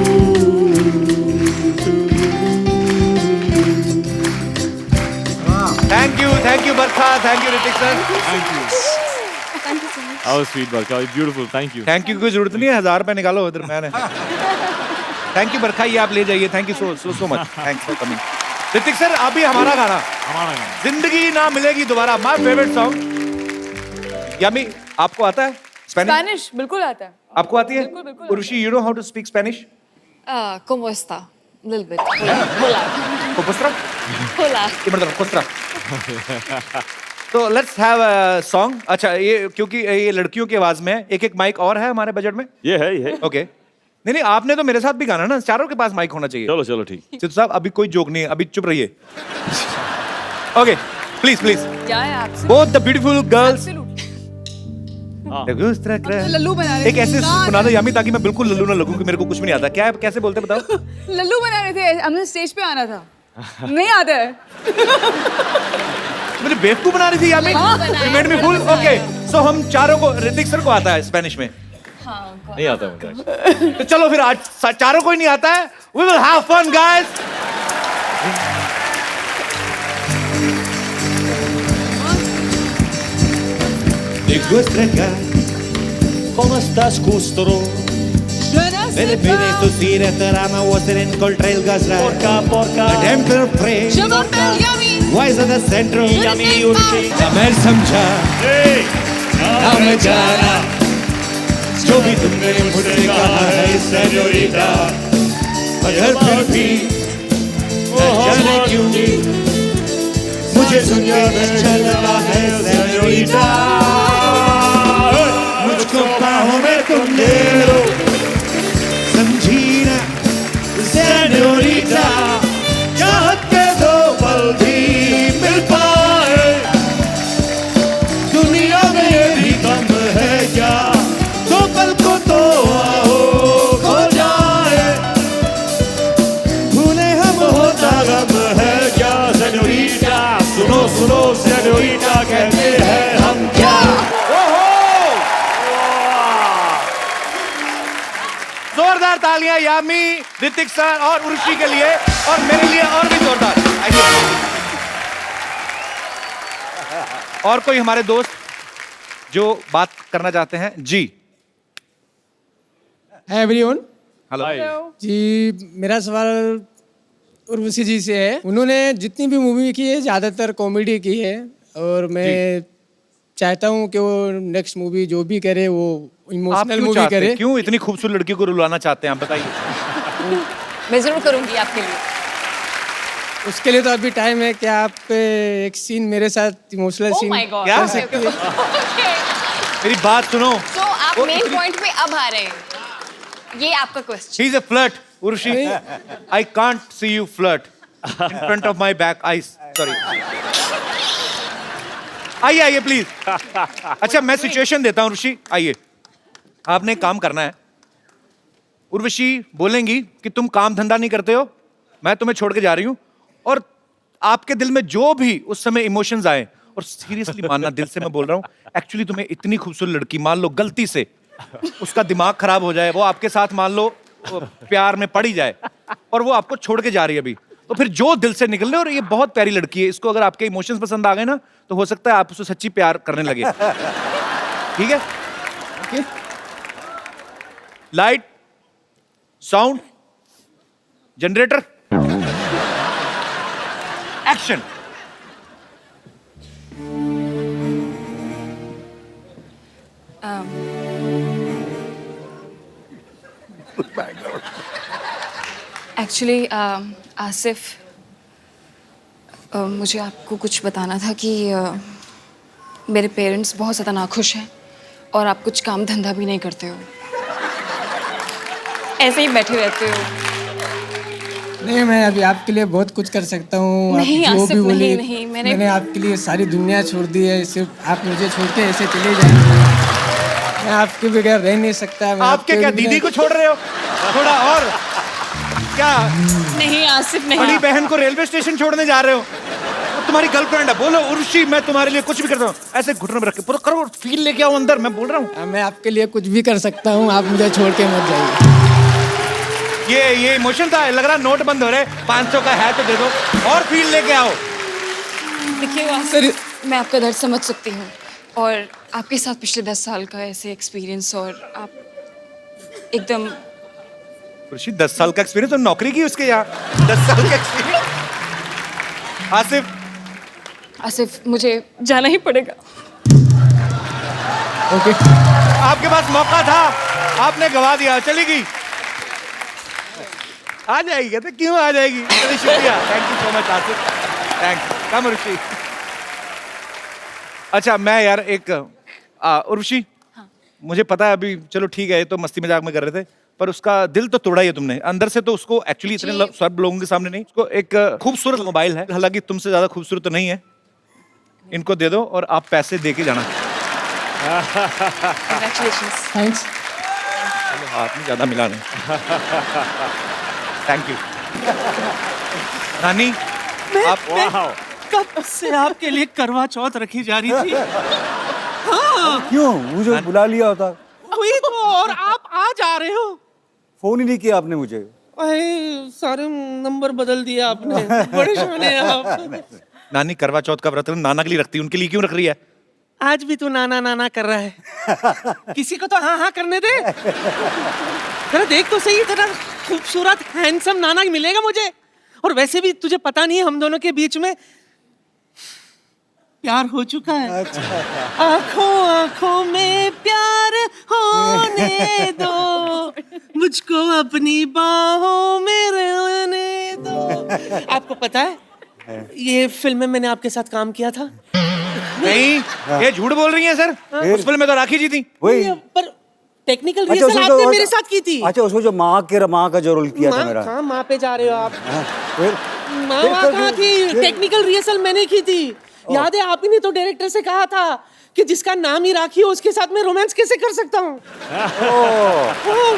[SPEAKER 1] Thank you Barkha, thank you Hrithik sir.
[SPEAKER 3] How sweet Barkha, beautiful, thank you.
[SPEAKER 1] Thank you की कोई जरूरत नहीं है, 1000 रुपए निकालो उधर मैंने। थैंक यू बरखा, ये आप ले जाइए। Thank you so much, thanks for coming. Hrithik sir अभी हमारा गाना जिंदगी ना मिलेगी दोबारा, माय फेवरेट सॉन्ग। यामी आपको आता है स्पेनिश?
[SPEAKER 7] स्पेनिश बिल्कुल आता है।
[SPEAKER 1] आपको आती है?
[SPEAKER 7] बिल्कुल, बिल्कुल।
[SPEAKER 1] Urvashi, you know how to speak Spanish?
[SPEAKER 7] ¿Cómo está? Little bit. Hola.
[SPEAKER 1] कोपुस्ट्रा?
[SPEAKER 7] Hola.
[SPEAKER 1] ये मतलब कोस्ट्रा। तो लेट्स हैव अ सॉन्ग। अच्छा, ये क्योंकि ये लड़कियों की आवाज में है, एक एक माइक और है हमारे बजट में।
[SPEAKER 3] ये है।
[SPEAKER 1] ओके, नहीं आपने तो मेरे साथ भी गाना ना, चारों के पास माइक होना चाहिए।
[SPEAKER 3] चलो चलो ठीक।
[SPEAKER 1] सिद्धू साहब अभी कोई जोक नहीं है, अभी चुप रहिए। Okay, please please.
[SPEAKER 7] क्या है आपसे?
[SPEAKER 1] Both the beautiful girls.
[SPEAKER 7] Lallu बना रहे
[SPEAKER 1] एक ऐसे सुना दो यामी, ताकि मैं बिल्कुल लल्लू ना लगूं कि मेरे को कुछ भी नहीं आता। क्या है, कैसे बोलते बताओ।
[SPEAKER 7] लल्लू बना रहे थे, हमें स्टेज पे आना था, नहीं आता है।
[SPEAKER 1] मुझे बेवकूफ बना रही थी Yami. You made me fool. Okay, so हम चारों को, ऋतिक सर को आता है स्पेनिश में?
[SPEAKER 3] नहीं आता मुझे।
[SPEAKER 1] तो चलो फिर आज चारों को ही नहीं आता है। We will have fun, guys.
[SPEAKER 10] ¿Cómo estás, Custoro?
[SPEAKER 7] Porca,
[SPEAKER 10] Porca.
[SPEAKER 7] je m'appelle Yami.
[SPEAKER 10] Wise at the center. Yami Urshi.
[SPEAKER 2] मैं समझा
[SPEAKER 10] Hey!
[SPEAKER 2] ना मैं जाना, जो भी तुमने मुझसे कहा है सेनोरिटा, मगर फिर भी न जाने क्यों मुझे सुनकर चल रहा है सेनोरिटा। मुझको बाहों में तुम ले लो, समझी ना सेनोरिटा, चाहत के दो पल भी मिल पाए, दुनिया में ये भी कम है क्या, दो पल को तो आओ खो जाए, भूले हम होता गम है क्या, सेनोरिटा सुनो सुनो सेनोरिटा कहते हैं हम क्या।
[SPEAKER 1] जोरदार तालियां यामी, ऋतिक सर और उर्वशी के लिए, और मेरे लिए और भी जोरदार। और कोई हमारे दोस्त जो बात करना चाहते हैं जी?
[SPEAKER 11] है एवरीवन।
[SPEAKER 1] हेलो
[SPEAKER 11] जी, मेरा सवाल उर्वशी जी से है। उन्होंने जितनी भी मूवी की है ज़्यादातर कॉमेडी की है, और मैं चाहता हूँ कि वो नेक्स्ट मूवी जो भी करे वो
[SPEAKER 1] आप
[SPEAKER 11] इमोशनल
[SPEAKER 1] क्यों
[SPEAKER 11] मूवी
[SPEAKER 1] चाहते
[SPEAKER 11] करे।
[SPEAKER 1] हैं? क्यों इतनी खूबसूरत लड़की को रुलाना चाहते हैं आप बताइए।
[SPEAKER 7] मैं जरूर करूंगी आपके लिए।
[SPEAKER 11] उसके लिए तो अभी टाइम है कि आप एक सीन मेरे साथ emotional
[SPEAKER 7] oh
[SPEAKER 11] seen
[SPEAKER 7] my God.
[SPEAKER 1] क्या?
[SPEAKER 11] कर सकती है।
[SPEAKER 1] मेरी बात सुनो।
[SPEAKER 7] तो आप
[SPEAKER 1] वो
[SPEAKER 7] मेन
[SPEAKER 1] इतनी-
[SPEAKER 7] पॉइंट पे अब आ रहे हैं। ये आपका question.
[SPEAKER 1] She's a flirt, Urshi. I can't see you flirt in front of my back eyes. Sorry. आइए आइए प्लीज। अच्छा मैं सिचुएशन देता हूँ ऋषि, आइए। आपने एक काम करना है। उर्वशी बोलेंगी कि तुम काम धंधा नहीं करते हो, मैं तुम्हें छोड़ के जा रही हूँ, और आपके दिल में जो भी उस समय इमोशंस आए, और सीरियसली मानना, दिल से मैं बोल रहा हूँ, एक्चुअली तुम्हें इतनी खूबसूरत लड़की, मान लो गलती से उसका दिमाग खराब हो जाए, वो आपके साथ मान लो वो प्यार में पड़ ही जाए और वो आपको छोड़ के जा रही है अभी, तो फिर जो दिल से निकल रहे, और ये बहुत प्यारी लड़की है, इसको अगर आपके इमोशंस पसंद आ गए ना, तो हो सकता है आप उससे सच्ची प्यार करने लगे। ठीक है? Light, sound, generator, action.
[SPEAKER 7] Actually Asif, मुझे आपको कुछ बताना था कि मेरे पेरेंट्स बहुत ज़्यादा नाखुश हैं और आप कुछ काम धंधा भी नहीं करते हो, ऐसे ही बैठे रहते हो।
[SPEAKER 11] नहीं, मैं अभी आपके लिए बहुत कुछ कर सकता हूँ। आप
[SPEAKER 7] नहीं,
[SPEAKER 11] जो
[SPEAKER 7] आसिफ,
[SPEAKER 11] भी बोले,
[SPEAKER 7] नहीं, नहीं, मैंने
[SPEAKER 11] आपके लिए सारी दुनिया छोड़ दी है, सिर्फ आप मुझे छोड़ के ऐसे चले जाए। मैं आपके बगैर रह नहीं सकता। मैं
[SPEAKER 1] आपके क्या दीदी को छोड़ रहे हो? थोड़ा और क्या?
[SPEAKER 7] नहीं आसिफ, नहीं।
[SPEAKER 1] बड़ी बहन को रेलवे स्टेशन छोड़ने जा रहे हो? वो तुम्हारी गर्लफ्रेंड है, बोलो उर्वशी मैं तुम्हारे लिए कुछ भी करता हूँ, ऐसे घुटनों में रख के पूरा करो, फील लेके आओ अंदर, मैं बोल रहा हूँ।
[SPEAKER 11] मैं आपके लिए कुछ भी कर सकता हूँ, आप मुझे छोड़ के मत जाइए।
[SPEAKER 1] ये इमोशन था, लग रहा नोट बंद हो रहे, 500 का है तो दे दो, और फील लेके आओ।
[SPEAKER 7] देखिए आसिफ, मैं आपका दर्द समझ सकती हूँ, और आपके साथ पिछले 10 साल का ऐसे एक्सपीरियंस, और आप एकदम
[SPEAKER 1] ऋषि 10 साल का एक्सपीरियंस, तो नौकरी की उसके यहाँ 10 साल का एक्सपीरियंस।
[SPEAKER 7] आसिफ मुझे जाना ही पड़ेगा।
[SPEAKER 11] ओके।
[SPEAKER 1] आपके पास मौका था, आपने गवा दिया, चलेगी? आ जाएगी? कहते क्यों आ जाएगी? चलिए शुक्रिया, thank you so much Asif, thanks. Come Rishi. अच्छा मैं यार एक उर्वशी, मुझे पता है अभी, चलो ठीक है, ये तो मस्ती मजाक में कर रहे थे, पर उसका दिल तो तोड़ा ही है तुमने अंदर से, तो उसको एक्चुअली इतने सब लोगों के सामने नहीं, उसको एक खूबसूरत मोबाइल है, हालांकि तुमसे ज्यादा खूबसूरत तो नहीं है, इनको दे दो और आप पैसे दे के जाना।
[SPEAKER 7] Congratulations.
[SPEAKER 11] थैंक्स।
[SPEAKER 1] हाथ में ज्यादा मिला नहीं। थैंक यू नानी। आप
[SPEAKER 10] कब से आपके लिए करवा चौथ रखी जा रही थी?
[SPEAKER 2] क्यों मुझे बुला लिया होता?
[SPEAKER 10] वही तो, और आप आ जा रहे हो।
[SPEAKER 2] फोन ही नहीं किया आपने मुझे।
[SPEAKER 10] अरे सारे नंबर बदल दिए आपने, बड़े शाने हैं आप।
[SPEAKER 1] नानी करवा चौथ का व्रत नाना के लिए रखती है, उनके लिए क्यों रख रही है?
[SPEAKER 10] आज भी तू नाना नाना कर रहा है। किसी को तो हाँ हाँ करने दे। जरा देख तो सही, इतना खूबसूरत हैंडसम नाना मिलेगा मुझे, और वैसे भी तुझे पता नहीं है हम दोनों के बीच में प्यार हो चुका है। आंखों आंखों में प्यार होने दो, मुझको अपनी बाहों में रहने दो। आपको पता है ये फिल्म में मैंने आपके साथ काम किया था?
[SPEAKER 1] नहीं, ये झूठ बोल रही है सर, उस फिल्म में तो राखी जी थी।
[SPEAKER 2] वही
[SPEAKER 10] पर टेक्निकल रिहर्सल आपने मेरे साथ की थी।
[SPEAKER 2] अच्छा उसमें जो माँ का जो रोल किया था मेरा।
[SPEAKER 10] हाँ, माँ पे जा रहे हो आप?
[SPEAKER 2] फिर
[SPEAKER 10] माँ कहाँ थी? टेक्निकल रिहर्सल मैंने की थी। याद है आप ही ने तो डायरेक्टर से कहा था कि जिसका नाम ही राखी हो उसके साथ मैं रोमांस कैसे कर सकता हूँ?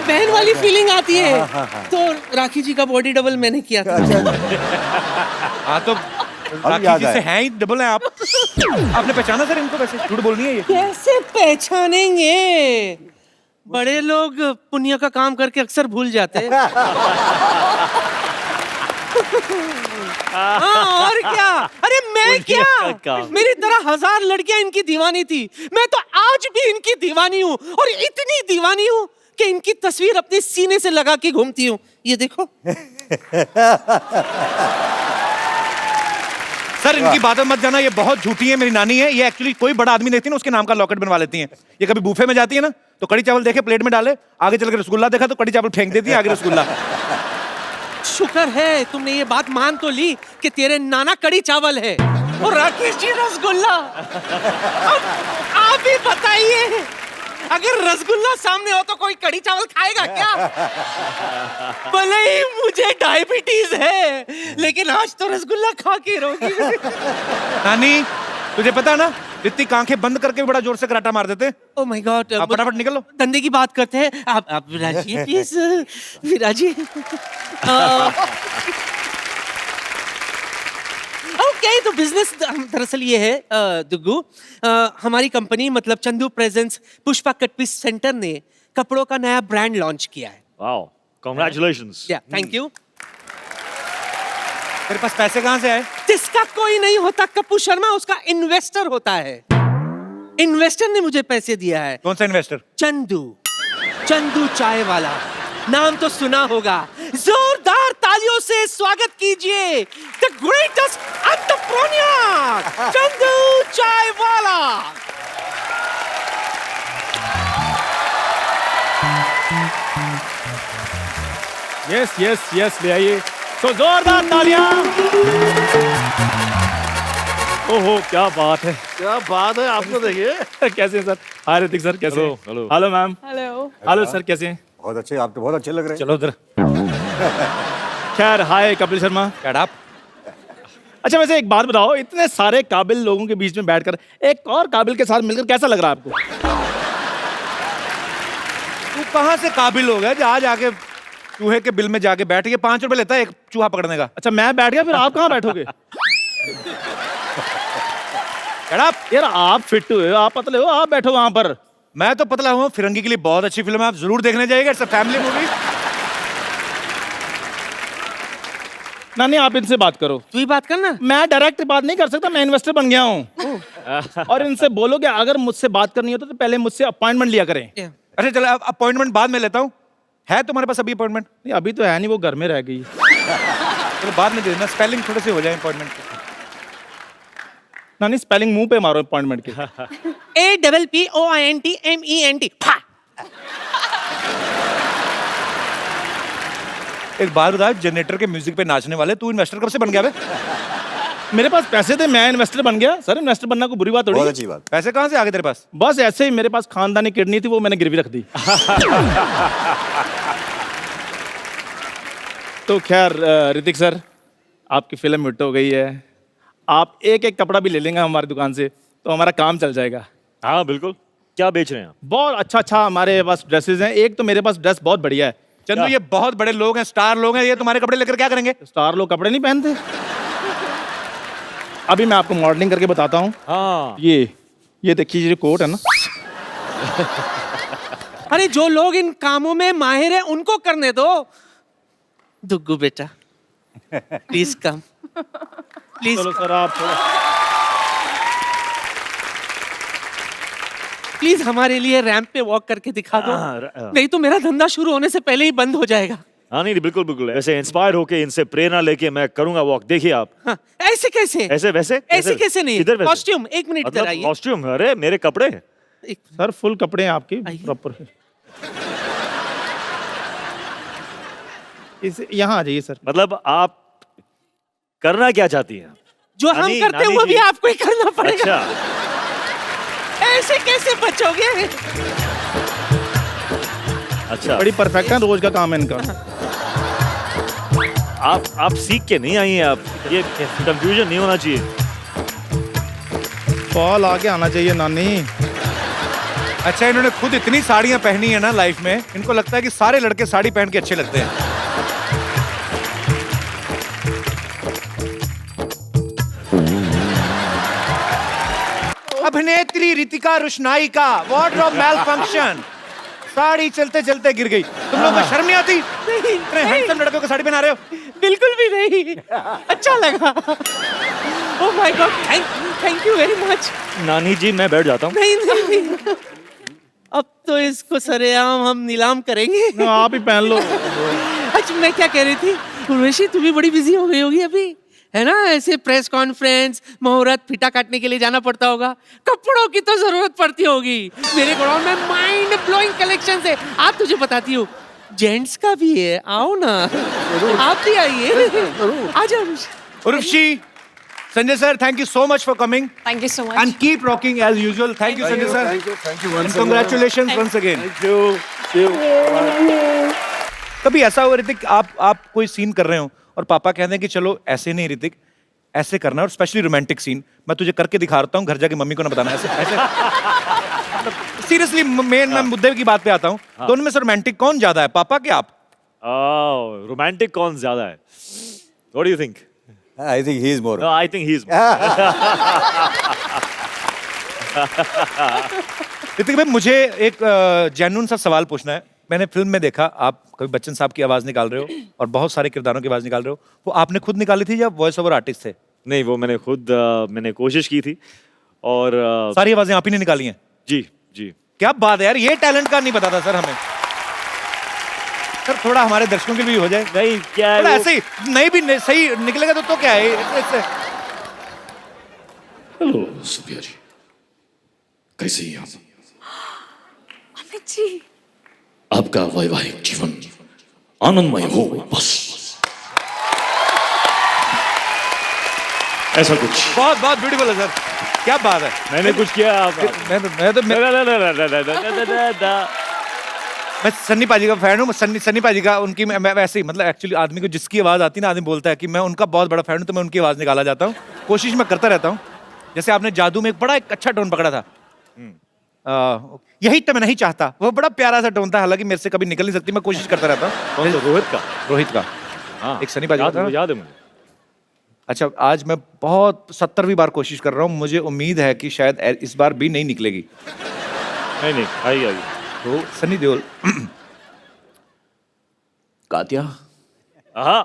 [SPEAKER 10] बहन वाली फीलिंग आती है। तो राखी जी का बॉडी डबल मैंने किया था।
[SPEAKER 1] हाँ तो राखी जी से हैं ही डबल हैं आप। आपने पहचाना सर इनको? वैसे झूठ बोलनी है ये?
[SPEAKER 10] कैसे पहचानेंगे? बड़े लोग पुण्य का काम करके अक्सर भूल जाते हैं। और क्या? अरे मैं क्या, मेरी तरह 1000 लड़कियां इनकी दीवानी थी, मैं तो आज भी इनकी दीवानी हूँ, और इतनी दीवानी हूँ कि इनकी तस्वीर अपने सीने से लगा के घूमती हूँ। ये देखो।
[SPEAKER 1] सर इनकी बातों मत जाना, ये बहुत झूठी है। मेरी नानी है, ये एक्चुअली कोई बड़ा आदमी देखती है ना उसके नाम का लॉकेट बनवा लेती हैं। ये कभी बूफे में जाती है ना तो कड़ी चावल देखे प्लेट में डाले, आगे चल के रसगुल्ला देखा तो कड़ी चावल फेंक देती है, आगे रसगुल्ला।
[SPEAKER 10] शुक्र है तुमने ये बात मान तो ली कि तेरे नाना कड़ी चावल है और राकेश जी रसगुल्ला। अब आप ही बताइए, अगर रसगुल्ला सामने हो तो कोई कड़ी चावल खाएगा क्या? भले ही मुझे डायबिटीज है, लेकिन आज तो रसगुल्ला खा के रहोगी।
[SPEAKER 1] नानी तुझे पता है ना ऋतिक आंखें बंद करके भी बड़ा जोर से कराटा मार देते।
[SPEAKER 10] ओह माय गॉड,
[SPEAKER 1] आप फटाफट निकल लो।
[SPEAKER 10] धंधे की बात करते हैं। आप विराजिए प्लीज, विराजिए। ओके, तो बिजनेस दरअसल ये है दुग्गू, हमारी कंपनी मतलब Chandu presence Pushpa cut piece centre ने कपड़ों का नया ब्रांड लॉन्च किया है।
[SPEAKER 3] Wow, congratulations.
[SPEAKER 10] या थैंक यू।
[SPEAKER 1] तेरे पास पैसे कहाँ से आए?
[SPEAKER 10] जिसका कोई नहीं होता कप्पू शर्मा, उसका इन्वेस्टर होता है। इन्वेस्टर ने मुझे पैसे दिया है।
[SPEAKER 1] कौन सा इन्वेस्टर?
[SPEAKER 10] चंदू, चंदू चाय वाला, नाम तो सुना होगा। जोरदार तालियों से स्वागत कीजिए द ग्रेटेस्ट एंटरप्रेन्योर चंदू चाय वाला।
[SPEAKER 3] यस यस यस, ले आइए। तो जोरदार तालियां। ओहो क्या बात है,
[SPEAKER 6] क्या बात है, आपको देखिए।
[SPEAKER 3] कैसे हैं सर? हाय ऋतिक सर, कैसे हैं?
[SPEAKER 4] Hello.
[SPEAKER 3] Hello ma'am.
[SPEAKER 7] Hello.
[SPEAKER 3] Hello sir, कैसे हैं?
[SPEAKER 2] बहुत अच्छे, आप तो बहुत अच्छे लग रहे हैं।
[SPEAKER 3] चलो उधर। खैर, हाय कपिल शर्मा।
[SPEAKER 1] आप
[SPEAKER 3] अच्छा वैसे एक बात बताओ, इतने सारे काबिल लोगों के बीच में बैठकर एक और काबिल के साथ मिलकर कैसा लग रहा है आपको?
[SPEAKER 1] तू कहाँ से काबिल हो गया जो आज आके चूहे के बिल में जाके बैठ के 5 रुपए लेता है एक चूहा पकड़ने का?
[SPEAKER 3] अच्छा मैं बैठ गया, फिर आप कहाँ बैठोगे? यार आप फिट हुए हो, आप पतले हो, आप बैठो वहां पर।
[SPEAKER 1] मैं तो पतला हूँ। फिरंगी के लिए बहुत अच्छी फिल्म है, आप जरूर देखने जाइएगा। It's a family movie.
[SPEAKER 3] नानी आप इनसे बात करो।
[SPEAKER 10] तू ही बात करना।
[SPEAKER 3] मैं डायरेक्ट बात नहीं कर सकता, मैं इन्वेस्टर बन गया हूँ। और इनसे बोलो कि अगर मुझसे बात करनी हो तो पहले मुझसे अपॉइंटमेंट लिया करें।
[SPEAKER 1] अच्छा चलो अपॉइंटमेंट बाद में लेता हूँ। है तुम्हारे पास अभी अपॉइंटमेंट?
[SPEAKER 3] नहीं अभी तो है नहीं, वो घर में रह गई।
[SPEAKER 1] चलो बाद में दे देना, स्पेलिंग थोड़े से हो जाए अपॉइंटमेंट के।
[SPEAKER 3] नानी स्पेलिंग मुंह पे मारो अपॉइंटमेंट के।
[SPEAKER 10] APPOINTMENT।
[SPEAKER 1] एक बार बता, जनरेटर के म्यूजिक पे नाचने वाले तू इन्वेस्टर कब से बन गया बे?
[SPEAKER 3] मेरे पास पैसे थे, मैं इन्वेस्टर बन गया। सर इन्वेस्टर बनना कोई बुरी बात थोड़ी।
[SPEAKER 2] बहुत अच्छी बात।
[SPEAKER 1] पैसे कहाँ से आ गए तेरे पास?
[SPEAKER 3] बस ऐसे ही, मेरे पास खानदानी किडनी थी, वो मैंने गिरवी रख दी। तो खैर ऋतिक सर, आपकी फिल्म हिट हो गई है। आप एक एक कपड़ा भी ले लेंगे हमारी दुकान से तो हमारा काम चल जाएगा।
[SPEAKER 12] हाँ बिल्कुल। क्या बेच रहे हैं आप?
[SPEAKER 3] बहुत अच्छा अच्छा हमारे पास ड्रेसेस हैं। एक तो मेरे पास ड्रेस बहुत बढ़िया है।
[SPEAKER 1] चंदू ये बहुत बड़े लोग हैं, स्टार लोग हैं, ये तुम्हारे कपड़े लेकर क्या करेंगे?
[SPEAKER 3] स्टार लोग कपड़े नहीं पहनते। अभी मैं आपको मॉडलिंग करके बताता हूँ।
[SPEAKER 12] हाँ
[SPEAKER 3] ये देखिए, जो कोट है ना।
[SPEAKER 10] अरे जो लोग इन कामों में माहिर है उनको करने दो। दुग्गू बेटा प्लीज कम, प्लीज।
[SPEAKER 3] चलो सर आप
[SPEAKER 10] प्लीज हमारे लिए रैंप पे वॉक करके दिखा दो, नहीं तो मेरा धंधा शुरू होने से पहले ही बंद हो जाएगा।
[SPEAKER 12] हाँ नहीं बिल्कुल बिल्कुल, ऐसे इंस्पायर होके इनसे प्रेरणा लेके मैं करूंगा वॉक। देखिए आप।
[SPEAKER 10] हाँ, ऐसे कैसे?
[SPEAKER 12] ऐसे वैसे
[SPEAKER 10] ऐसे कैसे नहीं?
[SPEAKER 12] किधर वैसे?
[SPEAKER 10] कॉस्ट्यूम, एक मिनट इधर आइए।
[SPEAKER 12] कॉस्ट्यूम? अरे मेरे कपड़े।
[SPEAKER 3] सर फुल कपड़े हैं आपके प्रॉपर। इस यहाँ आ जाइए सर।
[SPEAKER 12] मतलब आप करना क्या चाहती हैं?
[SPEAKER 10] जो हम करते हैं वो भी आपको ही करना पड़ेगा।
[SPEAKER 12] अच्छा।
[SPEAKER 10] ऐसे कैसे बचोगे?
[SPEAKER 12] अच्छा
[SPEAKER 3] बड़ी परफेक्ट है, रोज का काम है इनका।
[SPEAKER 12] आप सीख के नहीं आई हैं। आप ये कंफ्यूजन नहीं होना चाहिए।
[SPEAKER 3] फॉल आगे आना चाहिए नानी।
[SPEAKER 1] अच्छा इन्होंने खुद इतनी साड़ियां पहनी है ना लाइफ में, इनको लगता है कि सारे लड़के साड़ी पहन के अच्छे लगते हैं। अभिनेत्री रितिका रोशनाई का वार्डरोब मेल फंक्शन, साड़ी चलते चलते गिर गई। तुम लोगों को शर्म नहीं आती? इतने हैंडसम लड़कों को साड़ी पहना रहे हो।
[SPEAKER 10] बिल्कुल भी नहीं। अच्छा लगा। Oh my God, thank you very much.
[SPEAKER 12] नानी जी मैं बैठ जाता हूँ।
[SPEAKER 10] नहीं। अब तो इसको सरेआम हम नीलाम करेंगे।
[SPEAKER 3] आप ही पहन लो।
[SPEAKER 10] अच्छा मैं क्या कह रही थी, उर्वशी तू भी बड़ी बिजी हो गई होगी अभी, है ना, ऐसे प्रेस कॉन्फ्रेंस, मुहूर्त, फीता काटने के लिए जाना पड़ता होगा, कपड़ों की तो जरूरत पड़ती होगी। मेरे गोडाउन में माइंड ब्लोइंग कलेक्शन है, आप तुझे बताती हूँ। जेंट्स का भी है, आओ ना, आप भी आइए, आ जाओ।
[SPEAKER 1] Urvashi, Sanjay sir, thank you so much for coming.
[SPEAKER 7] Thank you so much.
[SPEAKER 1] And keep rocking as usual. Thank you, Sanjay sir.
[SPEAKER 2] Thank you
[SPEAKER 1] And congratulations once again.
[SPEAKER 12] Thank you.
[SPEAKER 1] कभी ऐसा हुआ ऋतिक, आप कोई सीन कर रहे हो और पापा कहते हैं कि चलो ऐसे नहीं ऋतिक, ऐसे करना, और स्पेशली रोमांटिक सीन मैं तुझे करके दिखा रहा हूँ, घर जाके मम्मी को ना बताना, ऐसे ऐसे सीरियसली मैं मुद्दे की बात पे आता हूँ। दोनों में से रोमांटिक कौन ज्यादा है, पापा के आप?
[SPEAKER 12] रोमांटिक कौन ज्यादा है? What do you think?
[SPEAKER 2] I think he is more.
[SPEAKER 12] No, I think he's more.
[SPEAKER 1] Hrithik भाई, मुझे एक जेन्युइन सा सवाल पूछना है। मैंने फिल्म में देखा आप कभी बच्चन साहब की आवाज निकाल रहे हो और बहुत सारे किरदारों की आवाज निकाल रहे हो, वो आपने खुद निकाली थी या वॉइस ओवर आर्टिस्ट थे?
[SPEAKER 12] नहीं, वो मैंने खुद मैंने कोशिश की थी और
[SPEAKER 1] सारी आवाजें आप ही ने निकाली हैं?
[SPEAKER 12] जी जी।
[SPEAKER 1] क्या बात है यार, ये टैलेंट का नहीं पता था सर हमें। सर थोड़ा हमारे दर्शकों के लिए भी हो जाए।
[SPEAKER 12] नहीं, क्या है
[SPEAKER 1] थोड़ा
[SPEAKER 12] वो...
[SPEAKER 1] ऐसे ही नहीं भी सही निकलेगा तो क्या है इससे?
[SPEAKER 13] हेलो सुप्रिया जी, कैसे हैं आप?
[SPEAKER 7] अमित जी,
[SPEAKER 13] आपका वैवाहिक जीवन आनंदमय हो बस, ऐसा कुछ।
[SPEAKER 1] बहुत बहुत ब्यूटीफुल है सर, क्या बात है।
[SPEAKER 12] मैंने कुछ किया
[SPEAKER 1] मैं सन्नी पाजी का फैन हूँ। सन्नी पाजी का उनकी मैं वैसे ही, मतलब एक्चुअली आदमी को जिसकी आवाज आती है ना, आदमी बोलता है कि मैं उनका बहुत बड़ा फैन हूँ, तो मैं उनकी आवाज निकाला जाता हूँ। कोशिश मैं करता रहता हूँ। जैसे आपने जादू में एक अच्छा टोन पकड़ा था, यही तो मैं नहीं चाहता, वो बड़ा प्यारा सा टोन था, हालांकि मेरे से कभी निकल नहीं सकती, मैं कोशिश करता रहता हूँ। रोहित का
[SPEAKER 12] हाँ,
[SPEAKER 1] एक सन्नी पाजी का
[SPEAKER 12] याद है मुझे।
[SPEAKER 1] अच्छा, आज मैं बहुत 70वीं बार कोशिश कर रहा हूँ, मुझे उम्मीद है कि शायद इस बार भी नहीं निकलेगी।
[SPEAKER 12] नहीं आई
[SPEAKER 1] तो सनी देओल।
[SPEAKER 14] कात्या,
[SPEAKER 12] हाँ,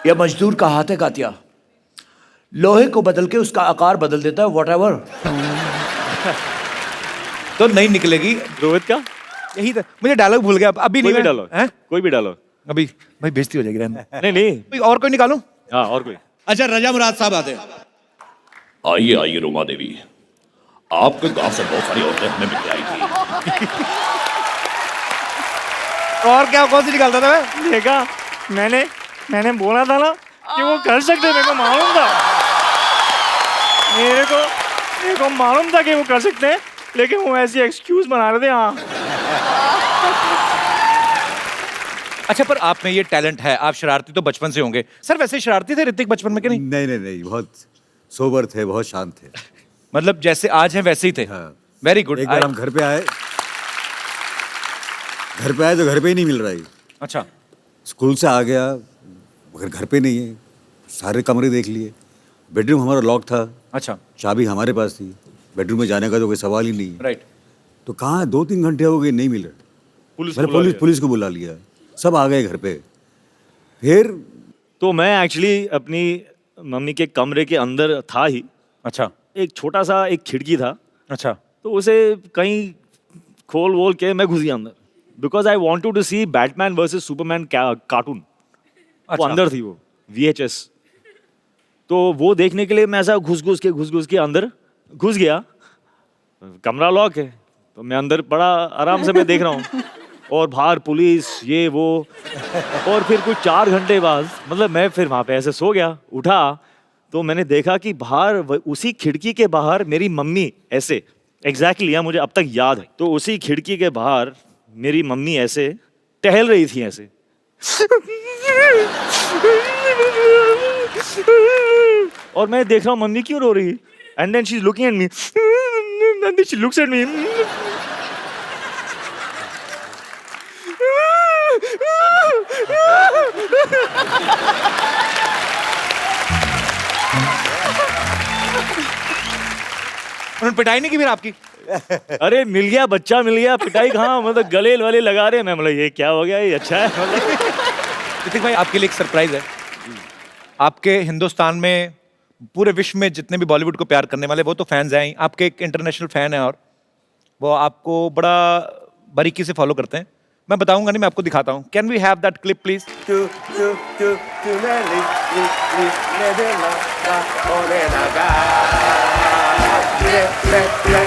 [SPEAKER 14] यह मजदूर का हाथ है कात्या, लोहे को बदल के उसका आकार बदल देता है, व्हाटएवर।
[SPEAKER 1] तो नहीं निकलेगी।
[SPEAKER 12] रोहित का
[SPEAKER 1] यही था, मुझे डायलॉग भूल गया अभी।
[SPEAKER 12] कोई
[SPEAKER 1] नहीं
[SPEAKER 12] भी डायलॉग है, कोई भी डायलॉग
[SPEAKER 1] अभी भाई बेइज्जती हो जाएगी। रहने
[SPEAKER 12] नहीं
[SPEAKER 1] और कोई निकालूं?
[SPEAKER 12] हाँ, और कोई।
[SPEAKER 1] अच्छा, रजा मुराद साहब आते हैं।
[SPEAKER 13] आइए रोमा देवी, आपके गांव से बहुत सारी औरतें हमें मिलने आई थी।
[SPEAKER 1] और क्या, कौन सी निकालता था मैं?
[SPEAKER 12] देखा, मैंने बोला था ना कि वो कर सकते, मेरे को मालूम था, मेरे को मालूम था कि वो कर सकते हैं, लेकिन वो ऐसी एक्सक्यूज बना रहे थे। हाँ।
[SPEAKER 1] अच्छा, पर आप में ये टैलेंट है, आप शरारती तो बचपन से होंगे। सर वैसे शरारती थे ऋतिक बचपन में कि नहीं?
[SPEAKER 2] नहीं, बहुत सोबर थे, बहुत शांत थे।
[SPEAKER 1] मतलब जैसे आज हैं वैसे ही थे।
[SPEAKER 2] हाँ।
[SPEAKER 1] Very good.
[SPEAKER 2] एक बार हम घर पे आए तो घर पे ही नहीं मिल रहा है।
[SPEAKER 1] अच्छा।
[SPEAKER 2] स्कूल से आ गया, मगर घर पे नहीं है। सारे कमरे देख लिए, बेडरूम हमारा लॉक था।
[SPEAKER 1] अच्छा।
[SPEAKER 2] चाबी हमारे पास थी, बेडरूम में जाने का तो कोई सवाल ही नहीं है।
[SPEAKER 1] राइट।
[SPEAKER 2] तो कहाँ 2-3 घंटे हो गए, नहीं मिल रहा। पुलिस को बुला लिया, सब आ गए घर पे। फिर
[SPEAKER 12] तो मैं एक्चुअली अपनी मम्मी के कमरे के अंदर था ही।
[SPEAKER 1] अच्छा।
[SPEAKER 12] एक छोटा सा एक खिड़की था।
[SPEAKER 1] अच्छा।
[SPEAKER 12] तो उसे कहीं खोल वोल के मैं घुस गया अंदर, because I wanted to see Batman versus Superman cartoon. वो अंदर थी, वो VHS। तो वो देखने के लिए मैं ऐसा घुस के अंदर घुस गया। कमरा लॉक है, तो मैं अंदर बड़ा आराम से मैं देख रहा हूँ, और बाहर पुलिस, ये वो। और फिर कुछ 4 घंटे बाद, मतलब मैं फिर वहाँ पे ऐसे सो गया, उठा तो मैंने देखा कि बाहर उसी खिड़की के बाहर मेरी मम्मी ऐसे एग्जैक्टली, यहाँ मुझे अब तक याद है, तो उसी खिड़की के बाहर मेरी मम्मी ऐसे टहल रही थी ऐसे। और मैं देख रहा हूँ मम्मी क्यों रो रही, and then she is looking at me, and she looks at me.
[SPEAKER 1] उन्होंने पिटाई नहीं की फिर आपकी?
[SPEAKER 12] अरे मिल गया, बच्चा मिल गया, पिटाई कहाँ, मतलब गले वाले लगा रहे हैं। मैं मतलब ये क्या हो गया, ये अच्छा है।
[SPEAKER 1] ऋतिक भाई, आपके लिए एक सरप्राइज है। आपके हिंदुस्तान में, पूरे विश्व में जितने भी बॉलीवुड को प्यार करने वाले वो तो फैंस हैं ही, आपके एक इंटरनेशनल फैन है और वो आपको बड़ा बारीकी से फॉलो करते हैं। मैं बताऊंगा नहीं, मैं आपको दिखाता हूँ. Can we have that clip please?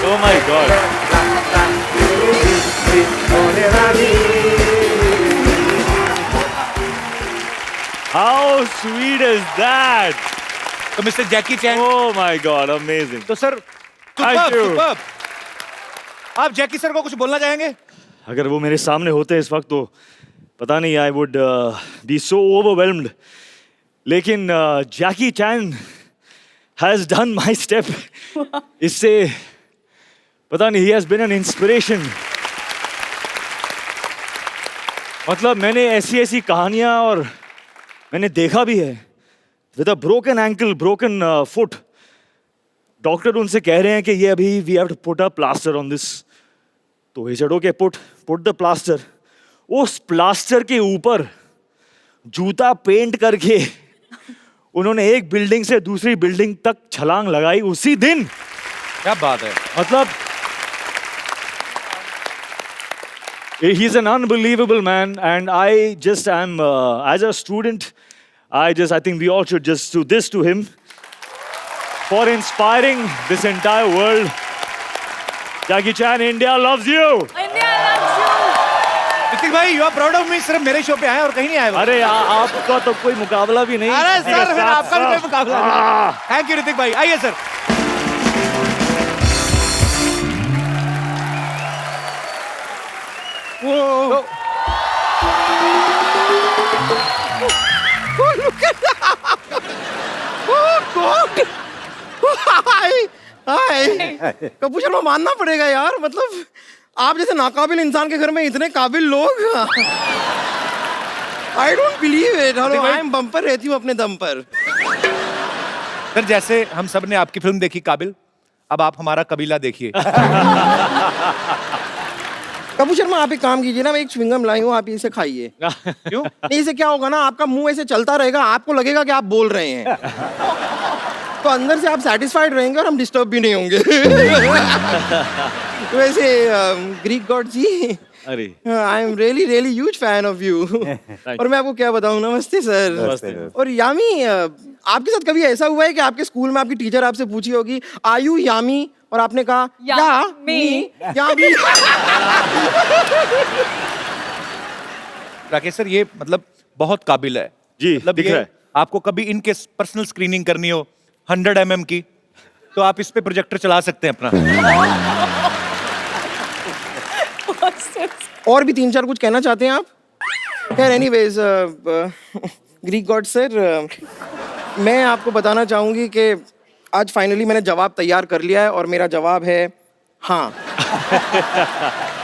[SPEAKER 12] Oh my God. How sweet is that?
[SPEAKER 1] तो mister Jackie Chan.
[SPEAKER 12] Oh my God, amazing.
[SPEAKER 1] तो सर
[SPEAKER 12] Thank you.
[SPEAKER 1] सुपर्ब. आप जैकी सर को कुछ बोलना चाहेंगे?
[SPEAKER 12] अगर वो मेरे सामने होते इस वक्त तो पता नहीं, I would be so overwhelmed. लेकिन Jackie Chan has done my step. इससे पता नहीं, he has been an inspiration. मतलब मैंने ऐसी ऐसी कहानियां और मैंने देखा भी है. With a broken ankle, broken foot, doctor उनसे कह रहे हैं कि ये अभी we have to put a plaster on this. तो he said okay, put the plaster. उस प्लास्टर के ऊपर जूता पेंट करके उन्होंने एक बिल्डिंग से दूसरी बिल्डिंग तक छलांग लगाई उसी दिन.
[SPEAKER 1] क्या बात है.
[SPEAKER 12] मतलब he is an unbelievable man, and I just am as a student, I think we all should just do this to him for inspiring this entire world. Jackie Chan, India loves you.
[SPEAKER 1] Hrithik भाई, you are proud of me. सिर्फ मेरे शो पे आए और कहीं नहीं आए.
[SPEAKER 12] अरे आपका तो कोई मुकाबला भी नहीं.
[SPEAKER 1] अरे सर, फिर आपका भी कोई मुकाबला नहीं. थैंक यू ऋतिक भाई. आइए sir.
[SPEAKER 8] Whoa. Oh, look at that. Oh, God. हाय. कपूर शर्मा, मानना पड़ेगा यार. मतलब आप जैसे नाकाबिल इंसान के घर में इतने काबिल लोग. I don't believe it. Hello, I am bumper रहती हूँ अपने दम पर.
[SPEAKER 1] सर, जैसे हम सब ने आपकी फिल्म देखी काबिल, अब आप हमारा कबीला देखिए.
[SPEAKER 8] कपूर शर्मा, आप एक काम कीजिए ना, मैं एक च्युइंगम लाई हूँ, आप इसे खाइए.
[SPEAKER 1] क्यों?
[SPEAKER 8] नहीं, इसे क्या होगा ना, आपका मुंह ऐसे चलता रहेगा, आपको लगेगा कि आप बोल रहे हैं. तो अंदर से आप सेटिस्फाइड रहेंगे और हम डिस्टर्ब भी नहीं होंगे. वैसे Greek god ji, I am really really huge fan of you. और मैं आपको क्या बताऊं. नमस्ते सर. और यामी, आपके साथ कभी ऐसा हुआ है कि आपके स्कूल में आपकी टीचर आपसे पूछी होगी आयु यामी, और आपने कहा यामी.
[SPEAKER 1] राकेश सर, ये मतलब बहुत काबिल है
[SPEAKER 12] जी.
[SPEAKER 1] मतलब
[SPEAKER 12] दिख रहा है.
[SPEAKER 1] आपको कभी इनके पर्सनल स्क्रीनिंग करनी हो 100 mm की, तो आप इस पे प्रोजेक्टर चला सकते हैं अपना.
[SPEAKER 8] और भी 3-4 कुछ कहना चाहते हैं आप? खैर, एनीवेज, ग्रीक गॉड सर, मैं आपको बताना चाहूंगी कि आज फाइनली मैंने जवाब तैयार कर लिया है, और मेरा जवाब है हाँ.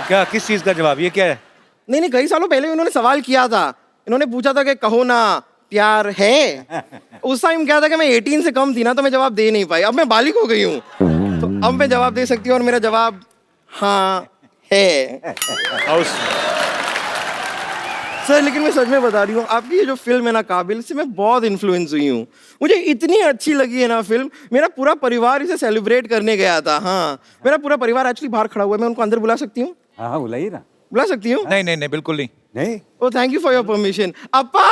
[SPEAKER 1] क्या, किस चीज का जवाब? ये क्या है?
[SPEAKER 8] नहीं, कई सालों पहले उन्होंने सवाल किया था. इन्होंने पूछा था कि कहो ना प्यार है. उस टाइम क्या था कि मैं 18 से कम थी ना, तो मैं जवाब दे नहीं पाई. अब मैं बालिग हो गई हूँ, तो अब मैं जवाब दे सकती हूँ, और मेरा जवाब हाँ है. सर, लेकिन मैं सच में बता रही हूँ, आपकी ये जो फिल्म है ना काबिल, से मैं बहुत इन्फ्लुएंस हुई हूँ. मुझे इतनी अच्छी लगी है ना फिल्म, मेरा पूरा परिवार इसे सेलिब्रेट करने गया था. हाँ, मेरा पूरा परिवार एक्चुअली बाहर खड़ा हुआ है. मैं उनको अंदर बुला सकती हूँ?
[SPEAKER 2] हाँ, बुलाइए ना.
[SPEAKER 8] बुला सकती हूँ?
[SPEAKER 1] नहीं, बिल्कुल नहीं.
[SPEAKER 2] नहीं.
[SPEAKER 8] Oh, thank you for your permission. अप्पा.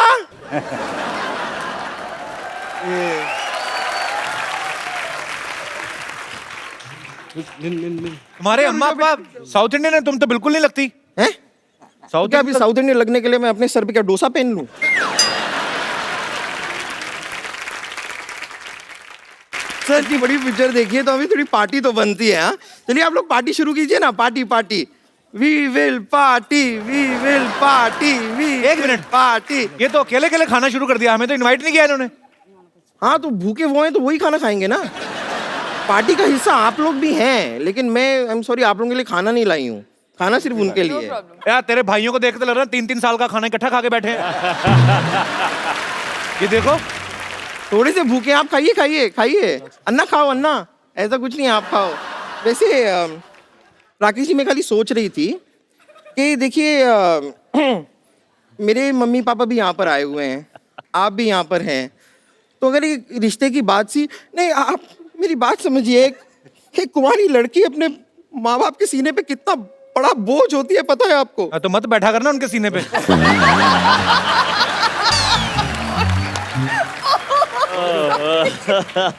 [SPEAKER 1] तुम्हारे अम्मा पापा साउथ इंडियन है, तुम तो बिल्कुल नहीं लगती
[SPEAKER 8] हैं. क्या अभी साउथ इंडियन लगने के लिए मैं अपने सर पे क्या डोसा पहन लूं? सर, इतनी बड़ी पिक्चर देखिए तो अभी थोड़ी पार्टी तो बनती है. हाँ, चलिए आप लोग पार्टी शुरू कीजिए ना. पार्टी. We will party.
[SPEAKER 1] एक मिनट. पार्टी? ये तो अकेले खाना शुरू कर दिया, हमें तो इनवाइट नहीं किया इन्होंने.
[SPEAKER 8] हाँ, तो भूखे वो हैं तो वही खाना खाएंगे ना. पार्टी का हिस्सा आप लोग भी हैं, लेकिन मैं आई एम सॉरी, आप लोगों के लिए खाना नहीं लाई हूँ. खाना सिर्फ उनके लिए.
[SPEAKER 1] यार, तेरे भाइयों को देखते लग रहा है 3-3 साल का खाना इकट्ठा खा के बैठे हैं. ये देखो,
[SPEAKER 8] थोड़े से भूखे. आप खाइए. अन्ना खाओ, अन्ना. ऐसा कुछ नहीं, आप खाओ. वैसे राकेश जी, मैं खाली सोच रही थी कि देखिए, मेरे मम्मी पापा भी यहाँ पर आए हुए हैं, आप भी यहाँ पर हैं. तो अगर ये रिश्ते की बात सी नहीं, आप मेरी बात समझिए. एक कुंवारी लड़की अपने माँ बाप के सीने पे कितना
[SPEAKER 15] बड़ा बोझ होती है, पता है आपको?
[SPEAKER 1] तो मत बैठा करना उनके सीने पे।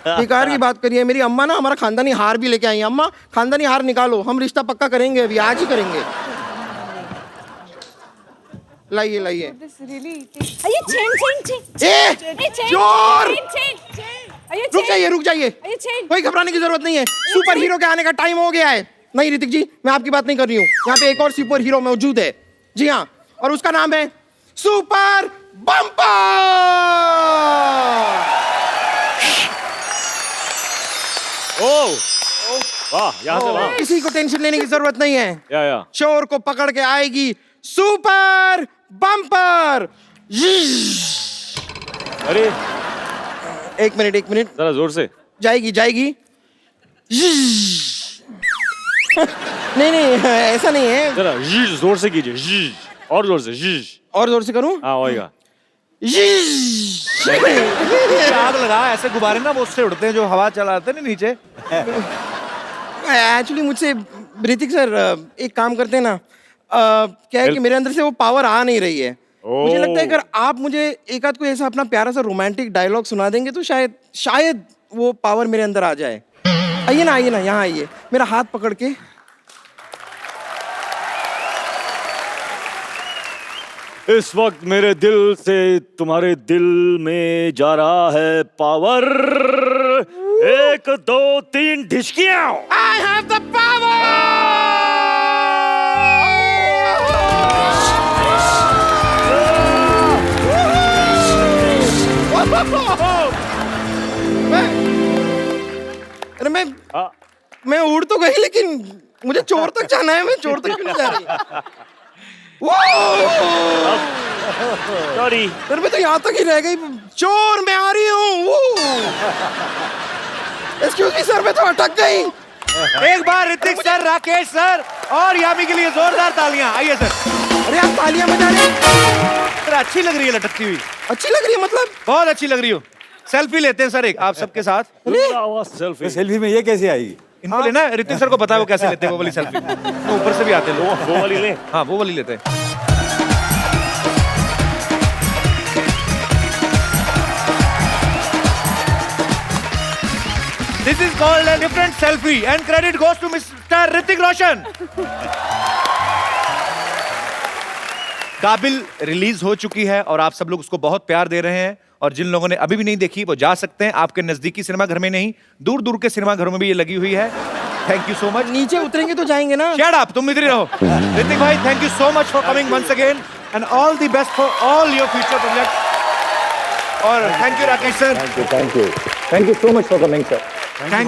[SPEAKER 15] बेकार की बात करिए। मेरी अम्मा ना हमारा खानदानी हार भी लेके आई हैं। अम्मा, खानदानी हार निकालो, हम रिश्ता पक्का करेंगे, अभी आज ही करेंगे। लाइए लाइए। चोर! रुक जाइए। कोई घबराने की जरूरत नहीं है, सुपर हीरो के आने का टाइम हो गया है। नहीं ऋतिक जी, मैं आपकी बात नहीं कर रही हूँ। यहाँ पे एक और सुपर हीरो मौजूद है। जी हाँ, और उसका नाम है सुपर बम्पर।
[SPEAKER 12] वाह, यहाँ से वहाँ।
[SPEAKER 15] किसी को टेंशन लेने की जरूरत नहीं है।
[SPEAKER 12] या
[SPEAKER 15] चोर को पकड़ के आएगी सुपर बम्पर।
[SPEAKER 12] अरे
[SPEAKER 15] एक मिनट
[SPEAKER 12] जरा जोर से।
[SPEAKER 15] जाएगी। नहीं ऐसा नहीं है।
[SPEAKER 12] जरा जोर से कीजिए, और जोर से।
[SPEAKER 15] और जोर से करूं?
[SPEAKER 12] हाँ होएगा।
[SPEAKER 1] आग लगा, ऐसे गुब्बारे ना वो उससे उड़ते हैं जो हवा चलाते हैं ना नीचे।
[SPEAKER 15] एक्चुअली मुझसे ऋतिक सर एक काम करते हैं ना, क्या है कि मेरे अंदर से वो पावर आ नहीं रही है। मुझे लगता है अगर आप मुझे एक आध कोई ऐसा अपना प्यारा सा रोमांटिक डायलॉग सुना देंगे तो शायद वो पावर मेरे अंदर आ जाए। आइए ना यहाँ आइए, मेरा हाथ पकड़ के।
[SPEAKER 12] इस वक्त मेरे दिल से तुम्हारे दिल में जा रहा है power. 1 2 3 ढिशकियां।
[SPEAKER 15] I have the power! अरे मैं उड़ तो गई, लेकिन मुझे चोर तक जाना है। मैं चोर तक क्यों नहीं जा रही?
[SPEAKER 12] सॉरी
[SPEAKER 15] सर, मैं तो यहाँ तक ही रह गई। चोर, मैं आ रही हूँ। एक्सक्यूज मी सर, मैं तो अटक गई।
[SPEAKER 1] एक बार ऋतिक सर, राकेश सर और यामी के लिए जोरदार तालियां। आइए सर।
[SPEAKER 15] अरे आप तालियां बजा रहे हैं?
[SPEAKER 1] सर अच्छी लग रही है लटकती हुई।
[SPEAKER 15] अच्छी लग रही है मतलब?
[SPEAKER 1] बहुत अच्छी लग रही हो। सेल्फी लेते हैं सर एक आप सबके साथ।
[SPEAKER 2] सेल्फी में ये कैसे आएगी?
[SPEAKER 1] इनको लेना है, ऋतिक सर को पता है वो कैसे लेते हैं वो वाली सेल्फी। तो ऊपर से भी आते हैं लोग।
[SPEAKER 12] वो वाली ले।
[SPEAKER 1] हाँ वो वाली लेते हैं। This is called a different selfie and credit goes to Mr. Hrithik Roshan. काबिल रिलीज हो चुकी है और आप सब लोग उसको बहुत प्यार दे रहे हैं, और जिन लोगों ने अभी भी नहीं देखी वो जा सकते हैं। आपके नजदीकी सिनेमा घर में नहीं, दूर दूर के सिनेमा घरों में भी ये लगी हुई है। Thank you so much.
[SPEAKER 15] नीचे उतरेंगे तो जाएंगे ना।
[SPEAKER 1] शट अप, तुम इधर ही रहो। ऋतिक भाई, thank you so much for coming once again and all the best for all your future project. और thank you Rakesh sir.
[SPEAKER 2] Thank you so much for coming sir.
[SPEAKER 7] Thank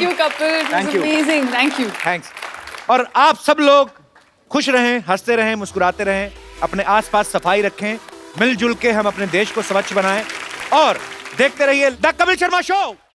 [SPEAKER 7] you Kapil, it was amazing. Thank you.
[SPEAKER 1] Thanks. और आप सब लोग खुश रहें, हंसते रहें, मुस्कुराते रहें, अपने आसपास सफाई रखें, मिलजुल के हम अपने देश को स्वच्छ बनाएं और देखते रहिए द कपिल शर्मा शो।